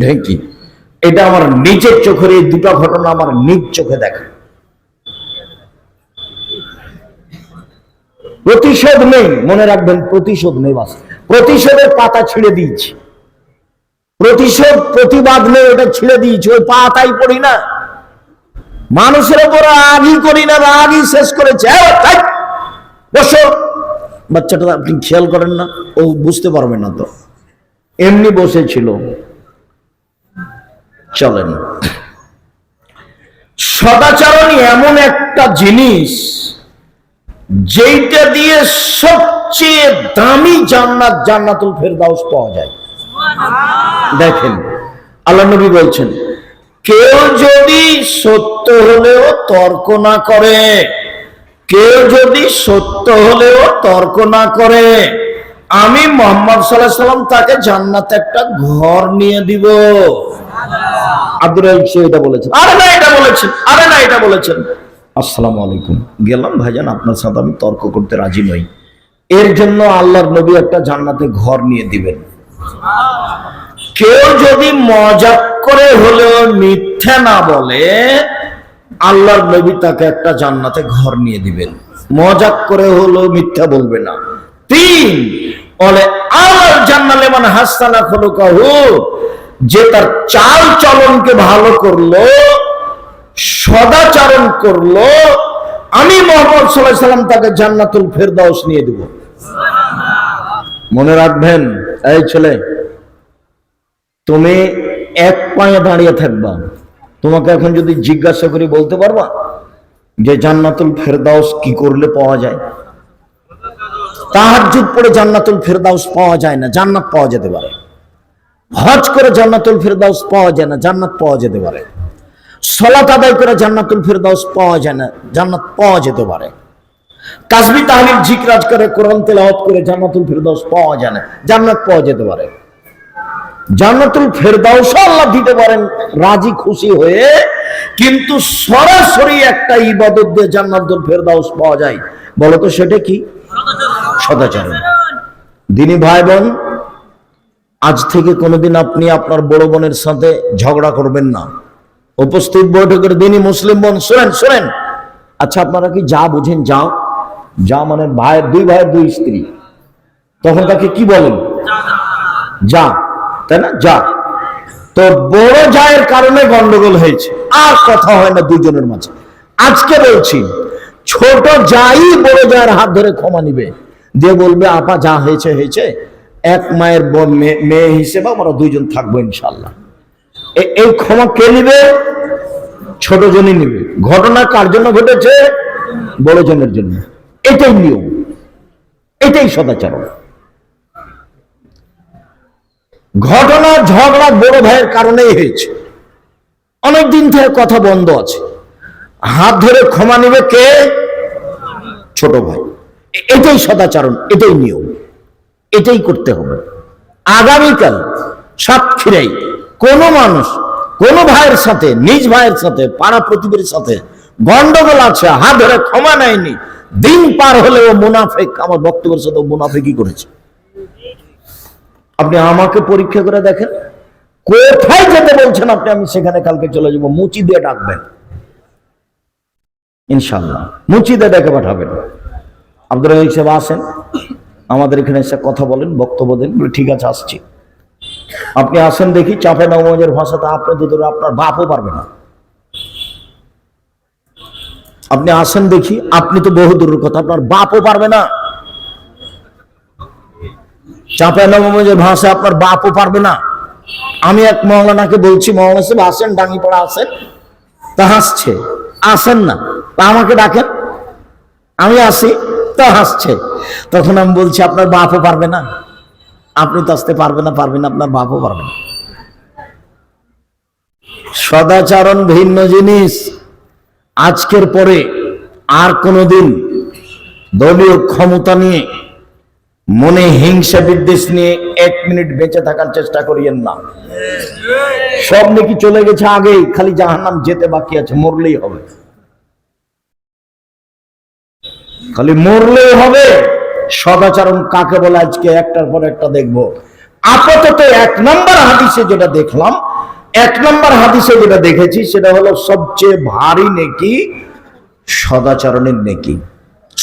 ঢেকি, এটা আমার নিজের চোখের, এই 2টা ঘটনা আমার নিজ চোখে দেখা। প্রতিশোধ নেই, মনে রাখবেন, প্রতিশোধ নেই। বাস প্রতিশোধের পাতা ছিঁড়ে দিয়েছি, প্রতিশোধ প্রতিবাদ নেই, ওটা ছিঁড়ে দিয়েছি, ওই পাতাই পড়ি না। মানুষের উপর রাগই করি না, রাগই শেষ করেছে। বসো, বাচ্চাটা আপনি খেয়াল করেন না, ও বুঝতে পারবে না তো, এমনি বসেছিল। চলেন, সদাচরণই এমন একটা জিনিস যেটা দিয়ে সবচেয়ে দামি জান্নাত, জান্নাতুল ফেরদাউস পাওয়া যায়। দেখেন, আল্লাহ নবী বলছেন, কেউ যদি সত্য হলেও তর্ক না করে, কেউ যদি সত্য হলেও তর্ক না করে, আমি মুহাম্মদ সাল্লাল্লাহু আলাইহি সাল্লাম তাকে জান্নাতে একটা ঘর নিয়ে দিব। আব্দুর রাজ্জাক এটা বলেছেন, আরে না এটা বলেছেন, আরে না এটা বলেছেন। আসসালামু আলাইকুম, গেলাম ভাইজান, আপনার সাথে আমি তর্ক করতে রাজি নই, এর জন্য আল্লাহর নবী একটা জান্নাতে ঘর নিয়ে দিবেন। কেউ যদি মজাক করে হলেও মিথ্যা না বলে, আল্লাহর নবী তাকে একটা জান্নাতে ঘর নিয়ে দিবেন। মজাক করে হলেও মিথ্যা বলবে না। 3, বলে আল্লাহর জান্নালে মান হাসানা খুলুকাহু, যে তার চাল চলনকে ভালো করলো, সদাচরণ করলো, আমি মুহাম্মদ সাল্লাল্লাহু আলাইহি সাল্লাম তাকে জান্নাতুল ফেরদাউস নিয়ে দেব। মনে রাখবেন, এই ছেলে, তুমি এক পায়ে দাঁড়িয়ে থাকবা। তোমাকে এখন যদি জিজ্ঞাসা করি, বলতে পারবা যে জান্নাতুল ফেরদাউস কি করলে পাওয়া যায়? তাহাজ্জুদ পড়ে জান্নাতুল ফেরদাউস পাওয়া যায় না, জান্নাত পাওয়া যেতে পারে। হজ করে জান্নাতুল ফেরদাউস পাওয়া যায় না, জান্নাত পাওয়া যেতে পারে। সালাত আদায় করে জান্নাতুল ফেরদাউস পাওয়া যায় না, জান্নাত পাওয়া যেতে পারে। তাসবিহ তাহলিল জিকির করে কোরআন তেলাওয়াত করে জান্নাতুল ফেরদাউস পাওয়া যায় না, জান্নাত পাওয়া যেতে পারে। জান্নাতুল ফেরদাউস আল্লাহ দিতে পারেন রাজি খুশি হয়ে, কিন্তু সরাসরি একটা ইবাদত দিয়ে জান্নাতুল ফেরদাউস পাওয়া যায়। বলো তো সেটা কি? সদাচরণ। দিনী ভাই বোন, আজ থেকে কোনোদিন আপনি আপনার বড় বোনের সাথে ঝগড়া করবেন না। উপস্থিত বৈঠকের দিনী মুসলিম বোন, শোনেন শোনেন, আচ্ছা আপনারা কি যা বুঝেন যাও, যা মানে ভাইয়ের, 2 ভাইয়ের 2 স্ত্রী, তখন তাকে কি বলেন? যা, তাই না? যা। তো বড় জায়ের কারণে গন্ডগোল হয়েছে, আর কথা হয় না দুজনের মাঝে। আজকে বলছি, ছোট যাই বড় জায়ের হাত ধরে ক্ষমা নিবে, দিয়ে বলবে আপা যা হয়েছে হয়েছে, এক মায়ের মেয়ে হিসেবে আমরা 2 জন থাকবো ইনশাল্লাহ। এই ক্ষমা কে নিবে? ছোট জনই নিবে। ঘটনা কার জন্য ঘটেছে? বড় জনের জন্য। এটাই নিয়ম, এটাই সদাচরণ। ঘটনা ঝগড়া বড় ভাইয়ের কারণেই হয়েছে, অনেকদিন থেকে কথা বন্ধ আছে, হাত ধরে ক্ষমা নিবে কে? ছোট ভাই। এটাই সদাচরণ, এটাই নিয়ম, এটাই করতে হবে। আগামীকাল সাতক্ষীরায় কোনো মানুষ কোন ভাইয়ের সাথে, নিজ ভাইয়ের সাথে, পাড়া প্রতিবেশীর সাথে গন্ডগোল আছে, হাত ধরে ক্ষমা নেয়নি, দিন পার হলেও মুনাফিক, আমার বক্তব্যের সাথে মুনাফিকই করেছে। আপনি আমাকে পরীক্ষা করে দেখেন, কোথায় যেতে বলছেন আপনি, আমি সেখানে কালকে চলে যাবো। মুচি দিয়ে ডাকবেন ইনশাল্লাহ, মুচি দিয়ে ডেকে পাঠাবেন। আব্দুর রাজ্জাক সাহেব আসেন, আমাদের এখানে এসে কথা বলেন, বক্তব্য দেন। ঠিক আছে, আসছি। আপনি আসেন দেখি, চাপে নওয়াজের ভাষাতে আপনি তো ধরে আপনার বাপও পারবে না। আপনি আসেন দেখি, আপনি তো বহু দূরের কথা, আপনার বাপও পারবে না। চাপে নওয়াজের ভাষা আপনার বাপও পারবে না। আমি এক মৌলানাকে বলছি, মৌলানা সাহেব আসেন, ডাঙ্গিপাড়া আসেন, তা হাসছে। আসেন না, তা আমাকে ডাকেন, আমি আসি, তা হাসছে। তখন আমি বলছি আপনার বাপও পারবে না, আপনি তো আসতে পারবেন না, আপনার বাপও পারবে না। সদাচরণ ভিন্ন জিনিস। আজকের পরে আর কোনোদিন দলীয় ক্ষমতা নিয়ে, মনে হিংসা বিদ্বেষ নিয়ে 1 মিনিট বেঁচে থাকার চেষ্টা করিয়েন না। সব নাকি চলে গেছে আগেই, খালি জাহান্নাম যেতে বাকি আছে, মরলেই হবে, খালি মরলেই হবে। সদাচরণ কাকে বলে আজকে একটার পর একটা দেখবো। আপাতত 1 নম্বর হাদিসে যেটা দেখলাম, 1 নম্বর হাদিসে যেটা দেখেছি, সেটা হলো সবচেয়ে ভারী নেকি সদাচরণের নেকি।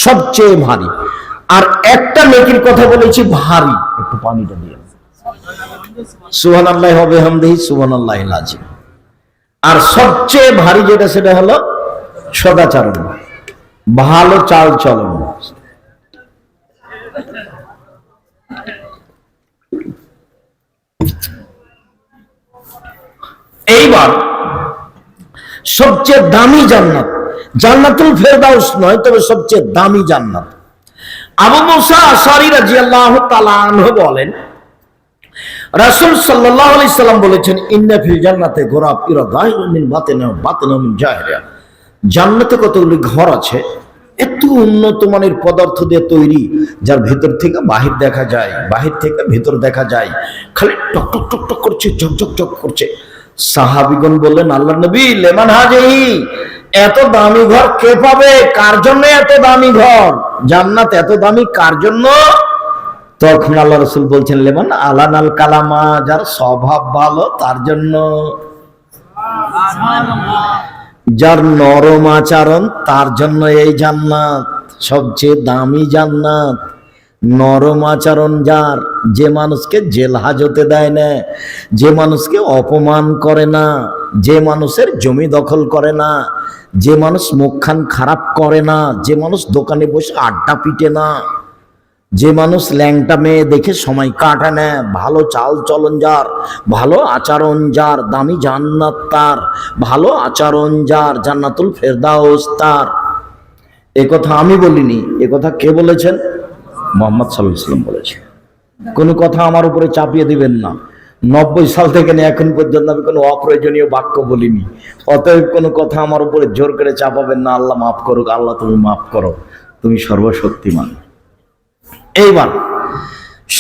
সবচেয়ে ভারী। আর একটা নেকির কথা বলেছি ভারী, একটু পানিটা দিয়ে, সুবহানাল্লাহি ওয়া বিহামদিহি সুবহানাল্লাহিল আযীম। আর সবচেয়ে ভারী যেটা সেটা হলো সদাচরণ, ভালো চাল চলন। এইবার সবচেয়ে দামি জান্নাত, জান্নাতুল ফেরদাউস নয়, তবে সবচেয়ে দামি জান্নাত। আবু মুসা আশআরী রাদিয়াল্লাহু তাআলা আনহু বলেন, রাসূল সাল্লাল্লাহু আলাইহি সাল্লাম বলেছেন, ইন্না ফিল জান্নাতি গুরাফিরা যাহিরুন মিন বাতিনা ওয়া বাতিনুন মিন জাহিরা। জান্নাতে কতগুলি ঘর আছে, এত উন্নত মানের পদার্থ দিয়ে তৈরি, যার ভেতর থেকে বাহির দেখা যায়, বাহির থেকে ভেতর দেখা যায়, খালি টক টক টক টক করছে, ঝকঝক ঝক করছে। সাহাবীগণ বললেন, আল্লাহর নবী, লেমান হাজিহি, এত দামি ঘর কে পাবে? কার জন্য এত দামি ঘর? জান্নাত এত দামি কার জন্য? তখন আল্লাহ রাসূল বলছেন, লেমান আলানাল কালামা, যার স্বভাব ভালো তার জন্য, যার নরম আচরণ তার জন্য এই জান্নাত সবচেয়ে দামি জান্নাত। নরম আচরণ যার, যে মানুষকে জেল হাজতে দেয় না, যে মানুষকে অপমান করে না, যে মানুষের জমি দখল করে না, যে মানুষ মুখখান খারাপ করে না, যে মানুষ দোকানে বসে আড্ডা পিটে না, যে মানুষ ল্যাংটা মেয়ে দেখে সময় কাটে না, ভালো চাল চলন যার, ভালো আচরণ যার, দামি জান্নাত তার, ভালো আচরণ যার, জান্নাতুল ফেরদাউস তার। এ কথা আমি বলিনি, এ কথা কে বলেছেন? মুহাম্মদ সাল্লাল্লাহু আলাইহি ওয়াসাল্লাম বলেছেন। কোনো কথা আমার উপরে চাপিয়ে দিবেন না। 90 সাল থেকে নিয়ে এখন পর্যন্ত আমি কোনো অপ্রয়োজনীয় বাক্য বলিনি, অতএব কোনো কথা আমার উপরে জোর করে চাপাবেন না। আল্লাহ মাফ করুক, আল্লাহ তুমি মাফ করো, তুমি সর্বশক্তিমান। এইবার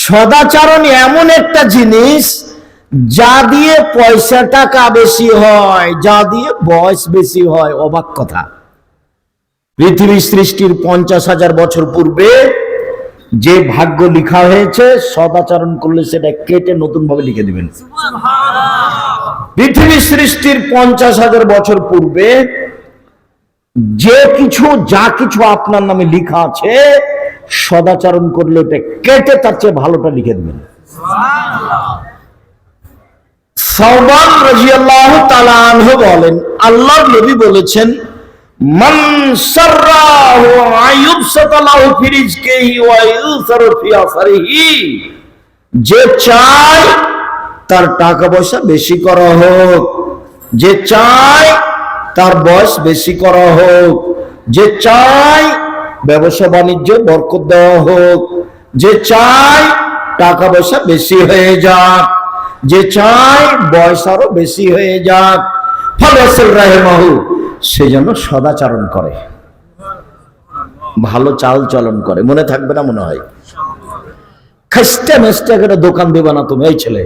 সদাচরণ এমন একটা জিনিস যা দিয়ে পয়সা টাকা বেশি হয়, যা দিয়ে বয়স বেশি হয়। অবাক কথা, পৃথিবী সৃষ্টির 50,000 বছর পূর্বে যে ভাগ্য লিখা হয়েছে, সদাচরণ করলে সেটা কেটে নতুন ভাবে লিখে দিবেন। পৃথিবী সৃষ্টির 50,000 বছর পূর্বে যে কিছু, যা কিছু আপনার নামে লিখা আছে, সদাচরণ করলে ওটা কেটে তার চেয়ে ভালোটা লিখে দিবেন। সাওবান রাদিয়াল্লাহু তাআলা আনহু বলেন, আল্লাহর নবী বলেছেন, মান সাররাহু আইয়ুবসাতা লাহু ফি রিজকিহি ওয়া ইউসারু ফি আসরিহি, যে চায় তার টাকা পয়সা বেশি করা হোক, যে চায় তার বয়স বেশি করা হোক, যে চায় ব্যবসা বাণিজ্য বরকত দেওয়া হোক, যে চায় টাকা পয়সা বেশি হয়ে যাক, যে চায় বয়স আরো বেশি হয়ে যাক, ফালাসিল রাহিমাহু, সে যেন সদাচরণ করে, ভালো চাল চলন করে। মনে থাকবে না মনে হয়? খাস্টা মেস্টা করে দোকান দেবে না তুমি। এই ছেলে,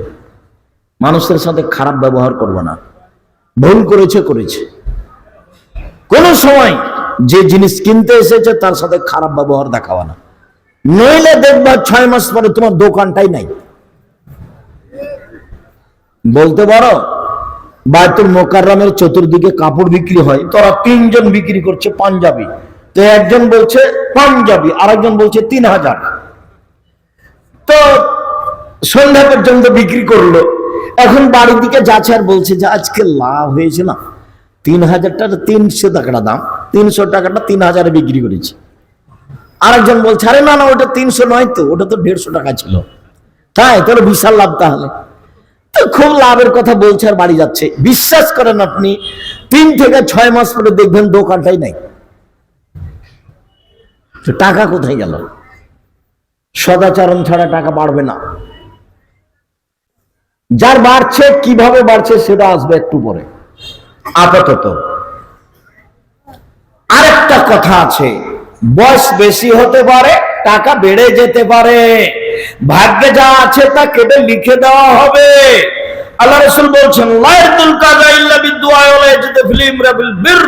মানুষের সাথে খারাপ ব্যবহার করবে না, ভুল করেছে করেছে। কোন সময় যে জিনিস কিনতে এসেছে তার সাথে খারাপ ব্যবহার দেখাবা না, নইলে দেখবা 6 মাস পরে তোমার দোকানটাই নাই। বলতে পারো বায়তুল মোকাররমের চতুর্দিকে কাপড় বিক্রি হয়, তোরা 3 জন বিক্রি করছে পাঞ্জাবি, তো একজন বলছে পাঞ্জাবি, আরেকজন বলছে 3000। তো সন্ধ্যা পর্যন্ত বিক্রি করলো, এখন বাড়ির দিকে যাচ্ছে আর বলছে যে আজকে লাভ হয়েছে না, 3000 টাকা 300 টাকাটা দাম, 300 টাকাটা 3000-এ বিক্রি করেছি। আরেকজন বলছে আরে না না, ওটা 300 নয় তো, ওটা তো 150 টাকা ছিল। তাই তোর বিশাল লাভ, তাহলে তো খুব লাভের কথা বলছে আর বাড়ি যাচ্ছে। বিশ্বাস করেন আপনি, 3 থেকে 6 মাস পরে দেখবেন দোকানটাই নাই। তো টাকা কোথায় গেল? সদাচরণ ছাড়া টাকা বাড়বে না। যার বাড়ছে, কিভাবে বাড়ছে সেটা আসবে একটু পরে। আপাতত আরেকটা কথা আছে, বয়স বেশি হতে পারে, টাকা বেড়ে যেতে পারে, ভাগ্যে যা আছে তা কেটে লিখে দেওয়া হবে। আল্লাহ রাসূল বলছেন, লা ইয়াদুল কাযা ইল্লা বিদুআ ওয়া ইয়াজিদু ফিল ইমরাবিল বির,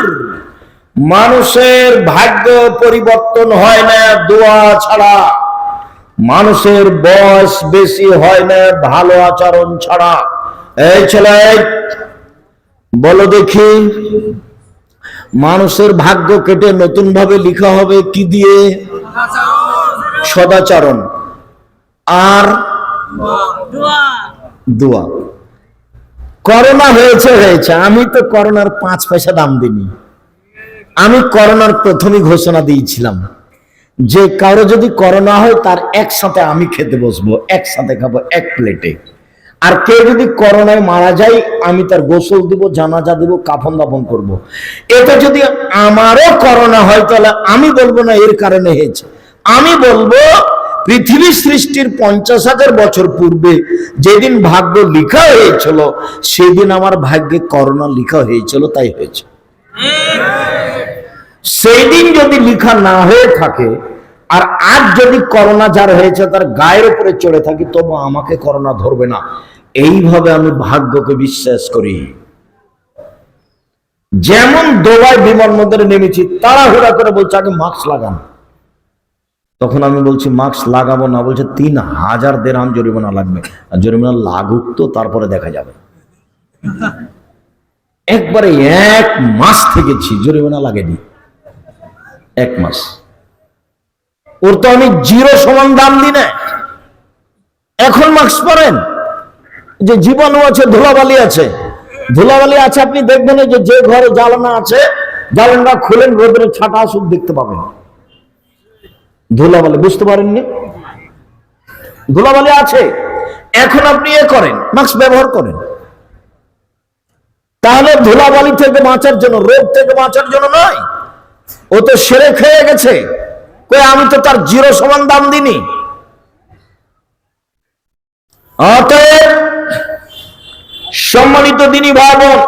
মানুষের ভাগ্য পরিবর্তন হয় না দোয়া ছাড়া, মানুষের বয়স বেশি হয় না ভালো আচরণ ছাড়া। এই ছেলে বলো দেখি, মানুষের ভাগ্য কেটে নতুন ভাবে লিখা হবে কি দিয়ে? সদাচরণ আর দোয়া। করোনা হয়েছে, আমি তো করোনার 5 পয়সা দাম দিইনি। আমি করোনার প্রথমই ঘোষণা দিয়েছিলাম যে কারো যদি করোনা হয় তার একসাথে আমি খেতে বসবো, একসাথে খাবো এক প্লেটে। আর কেউ যদি করোনায় মারা যায় আমি তার গোসল দিব, জানাজা দিব, কাফন দাফন করব। এটা যদি আমারও করোনা হয় তাহলে আমি বলবো না এর কারণে হয়েছে, আমি বলবো পৃথিবী সৃষ্টির 50,000 বছর পূর্বে যেদিন ভাগ্য লিখা হয়েছিল সেদিন আমার ভাগ্যে করোনা লিখা হয়েছিল, তাই হয়েছে। সেই দিন যদি লিখা না হয়ে থাকে আর আজ যদি করোনা যার হয়েছে তার গায়ের উপরে চড়ে থাকি তবু আমাকে করোনা ধরবে না, এইভাবে আমি ভাগ্যকে বিশ্বাস করি। যেমন দুবাই বিমানবন্দরে নেমেছি, তাড়াহুড়া করে বলছে আগে মাস্ক লাগান। তখন আমি বলছি মাস্ক লাগাবো না, বলছে 3,000 দিরহাম জরিমানা লাগবে। আর জরিমানা লাগুক তো, তারপরে দেখা যাবে। একবারে 1 মাস থেকেছি, জরিমানা লাগেনি 1 মাস। ওর তো আমি 0 সমান দাম দিই না। এখন মাস্ক পরেন, যে জীবাণু আছে, ধুলাবালি আছে, ধুলাবালি আছে। আপনি দেখবেন যে ঘরে জ্বালানা আছে, জ্বালানা খুলেন, রোদের ছাটা আসুক দেখতে পাবেন ধুলাবালি। বুঝতে পারেননি? ধুলাবালি আছে। এখন আপনি করেন, মাস্ক ব্যবহার করেন। তাহলে ধুলাবালি থেকে বাঁচার জন্য, রোগ থেকে বাঁচার জন্য নয়। ও তো সেরে খেয়ে গেছে, কই আমি তো তার 0 সমান দাম দিইনি। অতএব সম্মানিত দিনী ভাই বোন,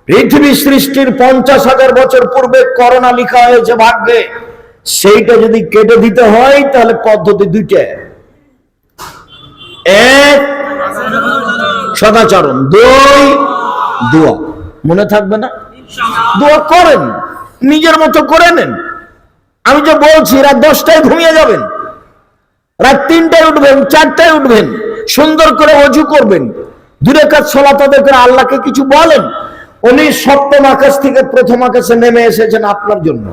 পৃথিবী সৃষ্টির 50,000 বছর পূর্বে করোনা লিখা হয়েছে ভাগ্যে, সেইটা যদি কেটে দিতে হয় তাহলে পদ্ধতি 2টা। 1 সদাচরণ, 2 দোয়া। মনে থাকবে না? দোয়া করেন, নিজের মতো করে নেন। আমি যে বলছি রাত 10টায় ঘুমিয়ে যাবেন, রাত 3টায় উঠবেন, 4টায় উঠবেন, সুন্দর করে ওযু করবেন, 2 রাকাত সালাত আদায় করে আল্লাহকে কিছু বলেন। উনি সপ্তম আকাশ থেকে প্রথম আকাশে নেমে এসেছেন আপনার জন্য।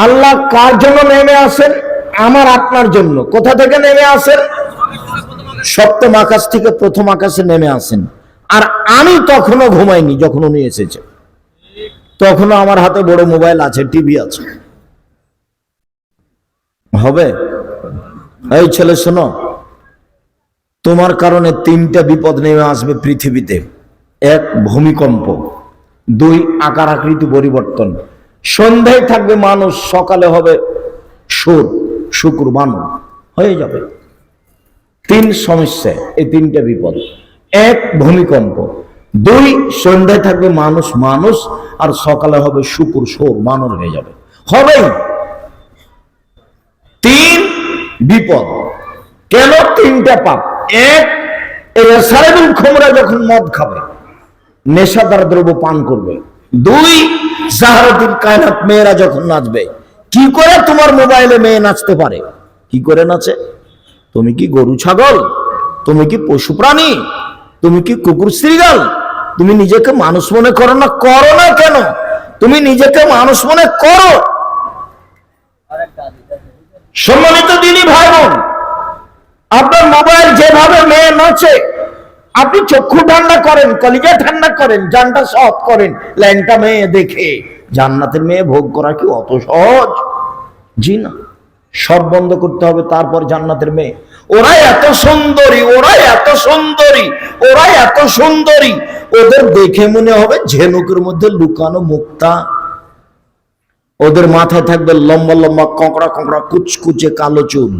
আল্লাহ কার জন্য নেমে আসেন? আমার আপনার জন্য। কোথা থেকে নেমে আসেন? সপ্তম আকাশ থেকে প্রথম আকাশে নেমে আসেন। আর আমি তখনও ঘুমাইনি যখন উনি এসেছে, তখনও আমার হাতে বড় মোবাইল আছে, টিভি আছে। হবে? এই ছেলে শোনো, তোমার কারণে 3টা বিপদ নেমে আসবে পৃথিবীতে। 1 ভূমিকম্প, 2 আকার আকৃতি পরিবর্তন, সন্ধ্যায় থাকবে মানুষ, সকালে হবে সুর, শুক্র, বানর হয়ে যাবে। 3 সমস্যা, এই 3টা বিপদ। 1 ভূমিকম্প, 2 সন্ধ্যায় থাকবে মানুষ, আর সকালে হবে শুকুর, সোর, বানর হয়ে যাবে। হবেই। 3 বিপদ। কেন? 3টা পাপ। 1 সারাদিন খোমরা যখন মদ খাবে, নেশাদার দ্রব্য পান করবে। 2 জাহারাতুল কায়নাত মেয়েরা যখন নাচবে। কি করে তোমার মোবাইলে মেয়ে নাচতে পারে? কি করে নাচে? তুমি কি গরু ছাগল? তুমি কি পশু প্রাণী? তুমি কি কুকুর শ্রীগাল? তুমি নিজেকে মানুষ মনে করো না? করো না কেন? তুমি নিজেকে মানুষ মনে করো। সম্মানিত দিনী ভাই বোন, আপনার মোবাইল যেভাবে মেয়ে নাচে, আপনি চক্ষু ঠান্ডা করেন, কলিজা ঠান্ডা করেন, জানটা সৎ করেন, ল্যাংটা মেয়ে দেখে জান্নাতের মেয়ে ভোগ করা কি অত সহজ? জি না। সব বন্ধ করতে হবে, তারপর জান্নাতের মেয়ে। ওরা এত সুন্দরী, ওরা এত সুন্দরী, ওরা এত সুন্দরী, ওদের দেখে মনে হবে ঝিনুকের মধ্যে লুকানো মুক্তা। ওদের মাথায় থাকবে লম্বা লম্বা কোঁকড়া কোঁকড়া কুচকুচে কালো চুল।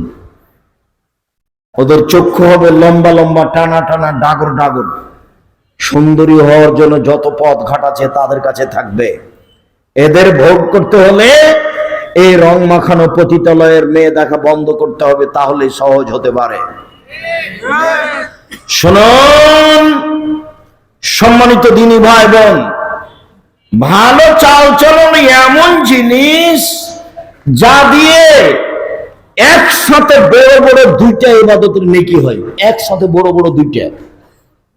ওদের চক্ষু হবে লম্বা লম্বা টানা টানা ডাগর ডাগর। সুন্দরী হওয়ার জন্য যত পথ ঘাট আছে তাদের কাছে থাকবে। এদের ভোগ করতে হলে এই রং মাখানো পতিতালয়ের মেয়ে দেখা বন্ধ করতে হবে, তাহলে সহজ হতে পারে। শুনুন সম্মানিত দিনী ভাই বোন, ভালো চাল চলন এমন জিনিস যা দিয়ে একসাথে বড় বড় 2টা ইবাদতের নেকি হয়। একসাথে বড় বড় 2টা।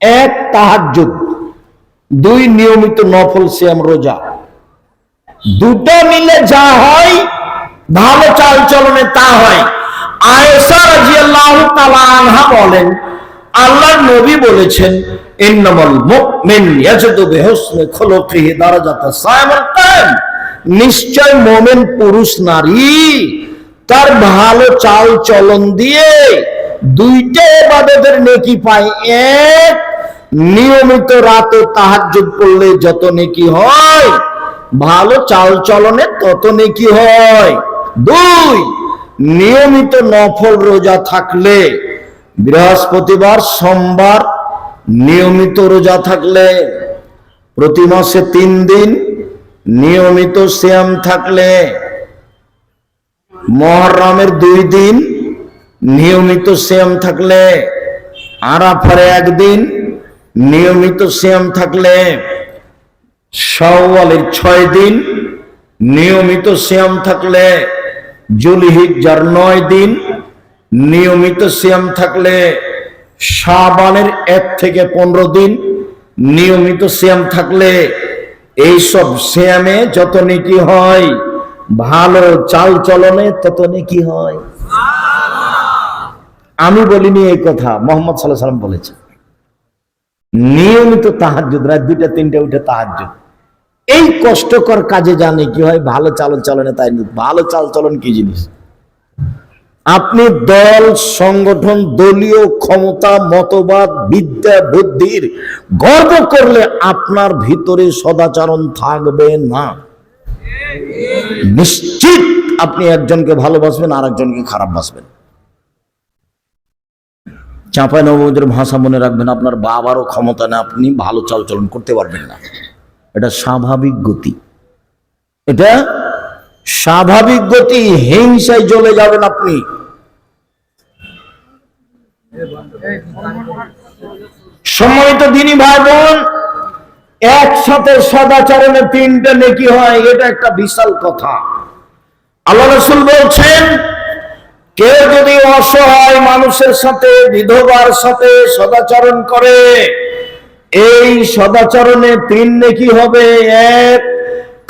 1 তাহাজ্জুদ, দুই নিয়মিত নফল সিয়াম রোজা, দুটো মিলে যা হয় ভালো চাল চলনে তা হয়। আয়েশা রাদিয়াল্লাহু তাআলা আনহা বলেন, আল্লাহর নবী বলেছেন, ইন্নামাল মুমিন ইয়াজদু বিহুসনি খুলুকিহি দারাজাতাস সায়িমুল কায়েম, নিশ্চয় মুমিন পুরুষ নারী তার ভালো চাল চলন দিয়ে দুইটা ইবাদতের নেকি পায়। এক, নিয়মিত রাতে তাহাজ্জুদ পড়লে যত নেকি হয়, ভালো চাল চলনে তত নেকি হয়। দুই, নিয়মিত নফল রোজা থাকলে, বৃহস্পতিবার সোমবার নিয়মিত রোজা থাকলে, প্রতি মাসে 3 দিন নিয়মিত সিয়াম থাকলে, মুহররমের 2 দিন নিয়মিত সিয়াম থাকলে, আরাফার 1 দিন নিয়মিত সিয়াম থাকলে, শাওয়ালের 6 দিন নিয়মিত সিয়াম থাকলে, যুলহিজ্জার 9 দিন নিয়মিত সিয়াম থাকলে, শাবানের 1 থেকে 15 দিন নিয়মিত সিয়াম থাকলে, এইসব সিয়ামে যত নেকি হয়, ভালো চাল চলনে তত নেকি হয়। আমি বলিনি এই কথা, মুহাম্মদ সাল্লাল্লাহু আলাইহি ওয়াসাল্লাম বলেছেন। নিয়মিত তাহাজ্জুদ, রাত 2টা 3টা উঠে তাহাজ্জুদ, এই কষ্টকর কাজে জানে কি হয়, ভালো চাল চলনে তাই। ভালো চাল চলন কি জিনিস? আপনি দল সংগঠন, দলীয় ক্ষমতা, মতবাদ, বিদ্যা বুদ্ধির গর্ব করলে আপনার ভিতরে সদাচরণ থাকবে না। নিশ্চিত আপনি একজনকে ভালোবাসবেন আর একজনকে খারাপ বাসবেন। চাঁপাইনবাবগঞ্জের ভাষা মনে রাখবেন, আপনার বাবারও ক্ষমতা না, আপনি ভালো চাল চলন করতে পারবেন না। এটা স্বাভাবিক গতি, এটা স্বাভাবিক গতি। হিংসায় জ্বলে যাবেন আপনি। সম্মানিত দিনী ভাই বোন, একসাথে সদাচরণে 3টা নেকি হয়, এটা একটা বিশাল কথা। আল্লাহ রাসূল বলছেন, কেউ যদি অসহায় মানুষের সাথে, বিধবার সাথে সদাচরণ করে, এই সদাচরণে 3 নেকি হবে। 1,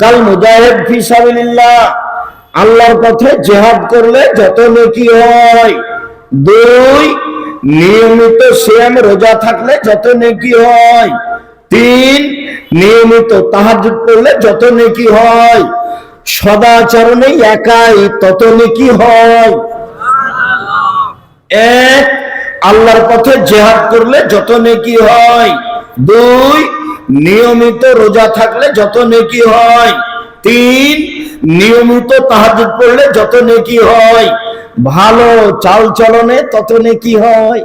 কাল মুজাহিদ ফি সাবিলিল্লাহ, আল্লাহর পথে জিহাদ করলে যত নেকি হয়। 2, নিয়মিত সিয়াম রোজা থাকলে যত নেকি হয়। 3, নিয়মিত তাহাজ্জুদ পড়লে যত নেকি হয়। সদাচরণে একাই তত নেকি হয়। 1, আল্লাহর পথে জিহাদ করলে যত নেকি হয়। 2, নিয়মিত রোজা থাকলে যত নেকি হয়। 3, নিয়মিত তাহাজ্জুদ পড়লে যত নেকি হয়। ভালো চাল চলনে তত নেকি হয়।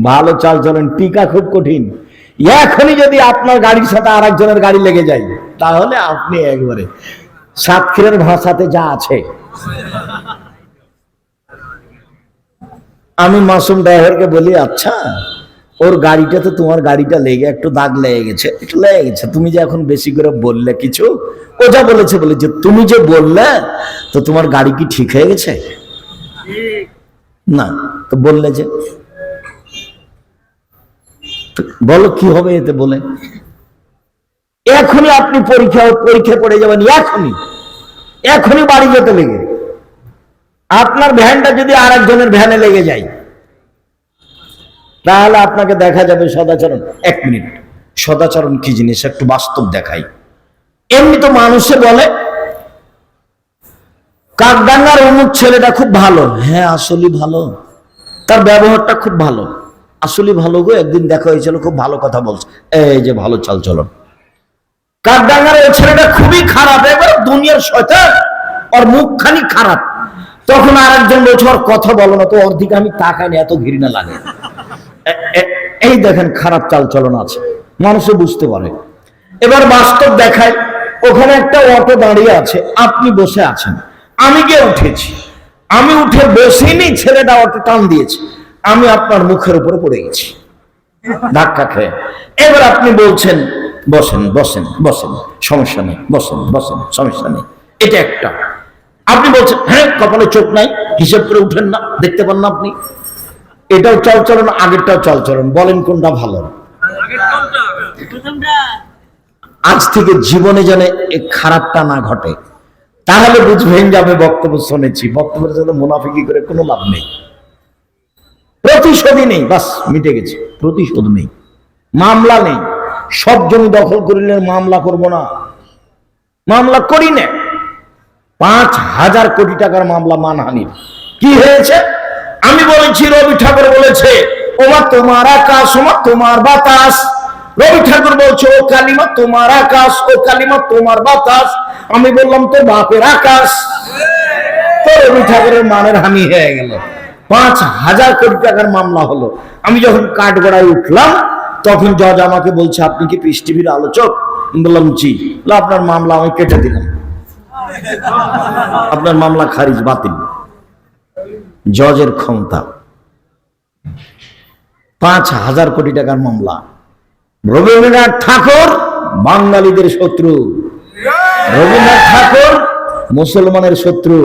ভালো চাল চলন টিকা খুব কঠিন। এখনই যদি আপনার গাড়ির সাথে আর একজনের গাড়ি লেগে যায়, তাহলে আপনি একবারে সাতক্ষীরের ভাষাতে যা আছে। আমি মাসুম ড্রাইভারকে বলি, আচ্ছা ওর গাড়িটা তো তোমার গাড়িটা লেগে একটু দাগ লেগে গেছে, একটু লেগে গেছে, তুমি যে এখন বেশি করে বললে কিছু, ও যা বলেছে বলেছে, তুমি যে বললে তো তোমার গাড়ি কি ঠিক হয়ে গেছে? না, তো বললে যে, বলো কি হবে এতে বলে? এখনই আপনি পরীক্ষা পড়ে যাবেন, এখনই বাড়ি যেতে লেগে। আপনার ভ্যানটা যদি আর একজনের ভ্যানে লেগে যায়, তাহলে আপনাকে দেখা যাবে সদাচরণ। 1 মিনিট, সদাচরণ কি জিনিস একটু বাস্তব দেখাই। এমনি তো মানুষে বলে কাকডাঙ্গার অমুক ছেলেটা খুব ভালো। হ্যাঁ, আসলে ভালো, তার ব্যবহারটা খুব ভালো, আসলে ভালো গো, একদিন দেখা হয়েছিল, খুব ভালো কথা বলছে, এই যে ভালো চাল চলন। কাকডাঙ্গার ওই ছেলেটা খুবই খারাপ, এবার দুনিয়ার শয়তান, ওর মুখখানি খারাপ। তখন আর একজন বলছে ওর কথা বলো না তো, ওর দিকে আমি তাকাই না, এত ঘৃণা লাগে। এই দেখেন খারাপ চাল চলন আছে, মানুষে বুঝতে পারে। এবার বাস্তব দেখায়, ওখানে একটা অটো দাঁড়িয়ে আছে, আপনি বসে আছেন, আমি গিয়ে উঠেছি, আমি উঠে বসিনি, ছেলেটা অটো টান দিয়েছে, আমি আপনার মুখের উপরে পড়ে গেছি ধাক্কা খেয়ে। এবার আপনি বলছেন বসেন বসেন বসেন, সমস্যা নেই, বসেন বসেন, সমস্যা নেই। এটা একটা। আপনি বলছেন হ্যাঁ কপালে চোখ নাই, হিসেব করে উঠেন না, দেখতে পান না আপনি। এটাও চাল চলন, আগেরটাও চাল চলন, বলেন কোনটা ভালো? আজ থেকে জীবনে যেন এই খারাপটা না ঘটে, তাহলে বুঝবেন যে আমি বক্তব্য শুনেছি। বক্তব্যের সাথে মুনাফিকি করে কোনো লাভ নেই, প্রতিশোধই নেই, বাস মিটে গেছে। প্রতিশোধ নেই, মামলা নেই। সব জমি দখল করিলে মামলা করব না, মামলা করি না। 5,000 কোটি টাকার মামলা মানহানির। কি হয়েছে? আমি বলেছি, রবি ঠাকুর বলেছে ওমা তোমার আকাশ, ওমা তোমার বাতাস। রবি ঠাকুর বলছে ও কালিমা তোমার আকাশ, ও কালিমা তোমার বাতাস। আমি বললাম তো বাপের আকাশ। তো রবি ঠাকুরের মানের হানি হয়ে গেল, 5,000 কোটি টাকার মামলা হলো। আমি যখন কাঠগড়ায় উঠলাম তখন জজ আমাকে বলছে আপনি কি পিস টিভির আলোচক? আমি বললাম জি। আপনার মামলা আমি কেটে দিলাম, আপনার মামলা খারিজ, বাতিল। জজের ক্ষমতা। 5,000 কোটি টাকার মামলা। রবীন্দ্রনাথ ঠাকুর বাঙালিদের শত্রু, রবীন্দ্রনাথ ঠাকুর মুসলমানের শত্রু,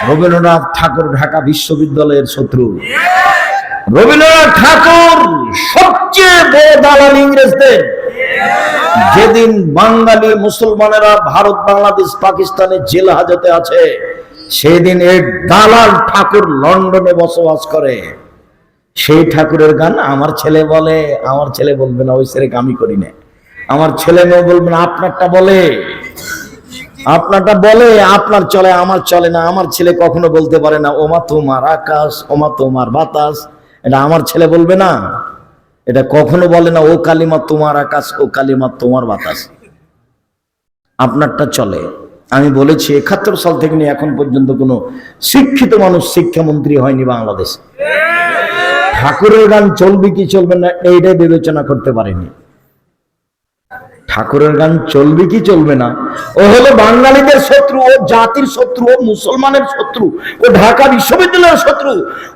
রবীন্দ্রনাথ ঠাকুর ঢাকা বিশ্ববিদ্যালয়ের শত্রু, রবীন্দ্রনাথ ঠাকুর সবচেয়ে বড় দালাল ইংরেজদের। যেদিন বাঙালি মুসলমানেরা ভারত, বাংলাদেশ, পাকিস্তানের জেল হাজতে আছে, সেদিন এই দালাল ঠাকুর লন্ডনে বসবাস করে। সেই ঠাকুরের গান আমার ছেলে বলে, আমার ছেলে বলবে না ওই ছেলে আমি করি না। আমার ছেলে মেয়ে বলবে না, আপনারটা বলে, আপনারটা বলে, আপনার চলে, আমার চলে না। আমার ছেলে কখনো বলতে পারে না ওমা তোমার আকাশ, ওমা তোমার বাতাস। এটা আমার ছেলে বলবে না, এটা কখনো বলে না ও কালিমা তোমার আকাশ, ও কালিমা তোমার বাতাস। আপনারটা চলে। আমি বলেছি 71 সাল থেকে নিয়ে এখন পর্যন্ত কোনো শিক্ষিত মানুষ শিক্ষামন্ত্রী হয়নি বাংলাদেশ। ঠাকুরের গান চলবে কি চলবে না এইটাই বিবেচনা করতে পারেনি। ঠাকুরের গান চলবে কি চলবে না, ও হলো বাঙালিদের শত্রু, ও জাতির শত্রু, ও মুসলমানের শত্রু, ও ঢাকা বিশ্ববিদ্যালয়ের শত্রু,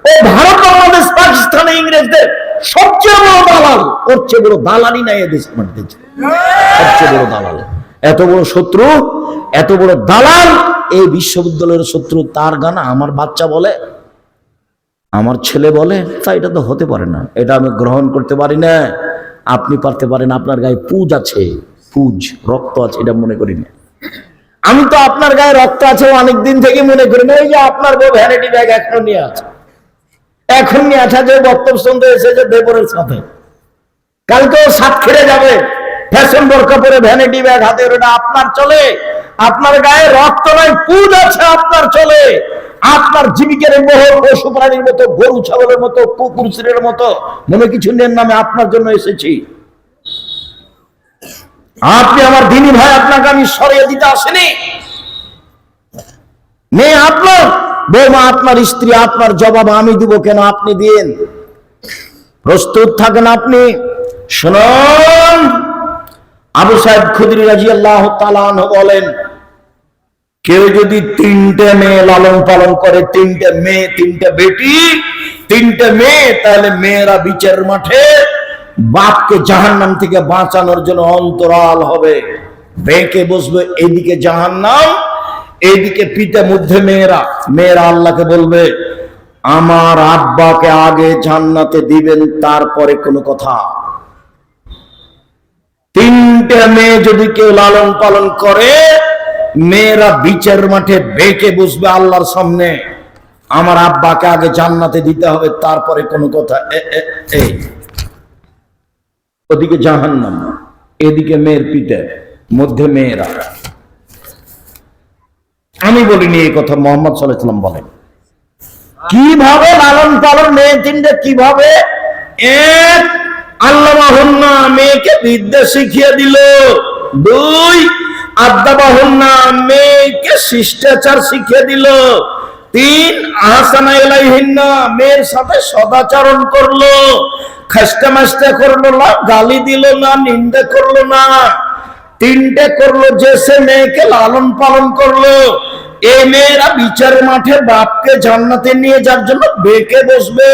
ও ভারত, বাংলাদেশ, পাকিস্তানে ইংরেজদের সবচেয়ে বড় দালাল। ওর চেয়ে বড় দালালই নাই এদেশের মধ্যে, সবচেয়ে বড় দালাল। এত বড় শত্রু, এত বড় দালাল এই বিশ্ববিদ্যালয়ের শত্রু। তার গান আমার বাচ্চা বলে, আমার ছেলে বলে, তা এটা তো হতে পারে না, এটা আমি গ্রহণ করতে পারি না। আপনি পারতে পারেন, আপনার গায়ে পুজ আছে, পুজ রক্ত আছে, এটা মনে করি না। আমি তো আপনার গায়ে রক্ত আছে অনেকদিন থেকে মনে করি না। এই যে আপনার বউ ভ্যানিটি ব্যাগ এখনো নিয়ে আছে, এখন নিয়ে আছে, যে বক্তব্য শুনতে এসেছে দেবরের সাথে, কালকেও সাত খেড়ে যাবে, ফ্যাশন বোরকা পরে ভ্যানিটি ব্যাগ হাতে। ওটা আপনার চলে? আপনার গায়ে রক্ত নয়, পুজ আছে, আপনার চলে। আপনার জীবিকার মোহ পশু প্রাণীর মতো, গরু ছাগলের মতো, কুকুর শ্রেণীর মতো মনে কিছু নেন না। আমি আপনার জন্য এসেছি, আপনি আমার দিনী ভাই, আপনাকে আমি সরিয়ে দিতে আসেনি। মেয়ে আপনার, বৌমা আপনার, স্ত্রী আপনার, জবাব আমি দিব কেন, আপনি দিন। প্রস্তুত থাকেন আপনি। শুনুন, আবু সাইদ খুদরি রাদিয়াল্লাহু তাআলা আনহু বলেন, কেউ যদি 3টে মেয়ে লালন পালন করে, 3টে মেয়ে, 3টে বেটি, 3টে মেয়ে, তাহলে মেয়েরা বিচারের মাঠে বাপকে জাহান্নাম থেকে বাঁচানোর জন্য অন্তরাল হবে, বেঁকে বসবে। এদিকে জাহান্নাম, এইদিকে পিতা, মধ্যে মেয়েরা। মেয়েরা আল্লাহকে বলবে আমার আব্বাকে আগে জান্নাতে দিবেন, তারপরে কোনো কথা। 3টে মেয়ে যদি কেউ লালন পালন করে, মেয়েরা বিচার মাঠে বেঁকে বসবে আল্লাহর সামনে, আমার আব্বাকে আগে জান্নাতে দিতে হবে, তারপরে কোনো কথা। ওদিকে জাহান্নাম, এদিকে মেয়ের পিতা, মধ্যে মেয়েরা। আমি বলিনি এই কথা, মুহাম্মদ সাল্লাল্লাহু আলাইহি ওয়াসাল্লাম বলেন। কিভাবে লালন পালন মেয়ে 3টে, কিভাবে? এক, আল্লামাহুন্না, মেয়েকে বিদ্যা শিখিয়ে দিল। 2, আদাবাহুন্না, মেয়েকে শিষ্টাচার শিখিয়ে দিল। 3, আহসানা ইলাইহিন্না, মেয়ের সাথে সদাচরণ করলো, খাস্তা মাস্তা করলো না, গালি দিল না, নিন্দা করলো না। 3টে করলো, যে সে মেয়েকে লালন পালন করলো। এই মেয়েরা বিচারের মাঠে বাপকে জান্নাতে নিয়ে যাওয়ার জন্য বেঁকে বসবে।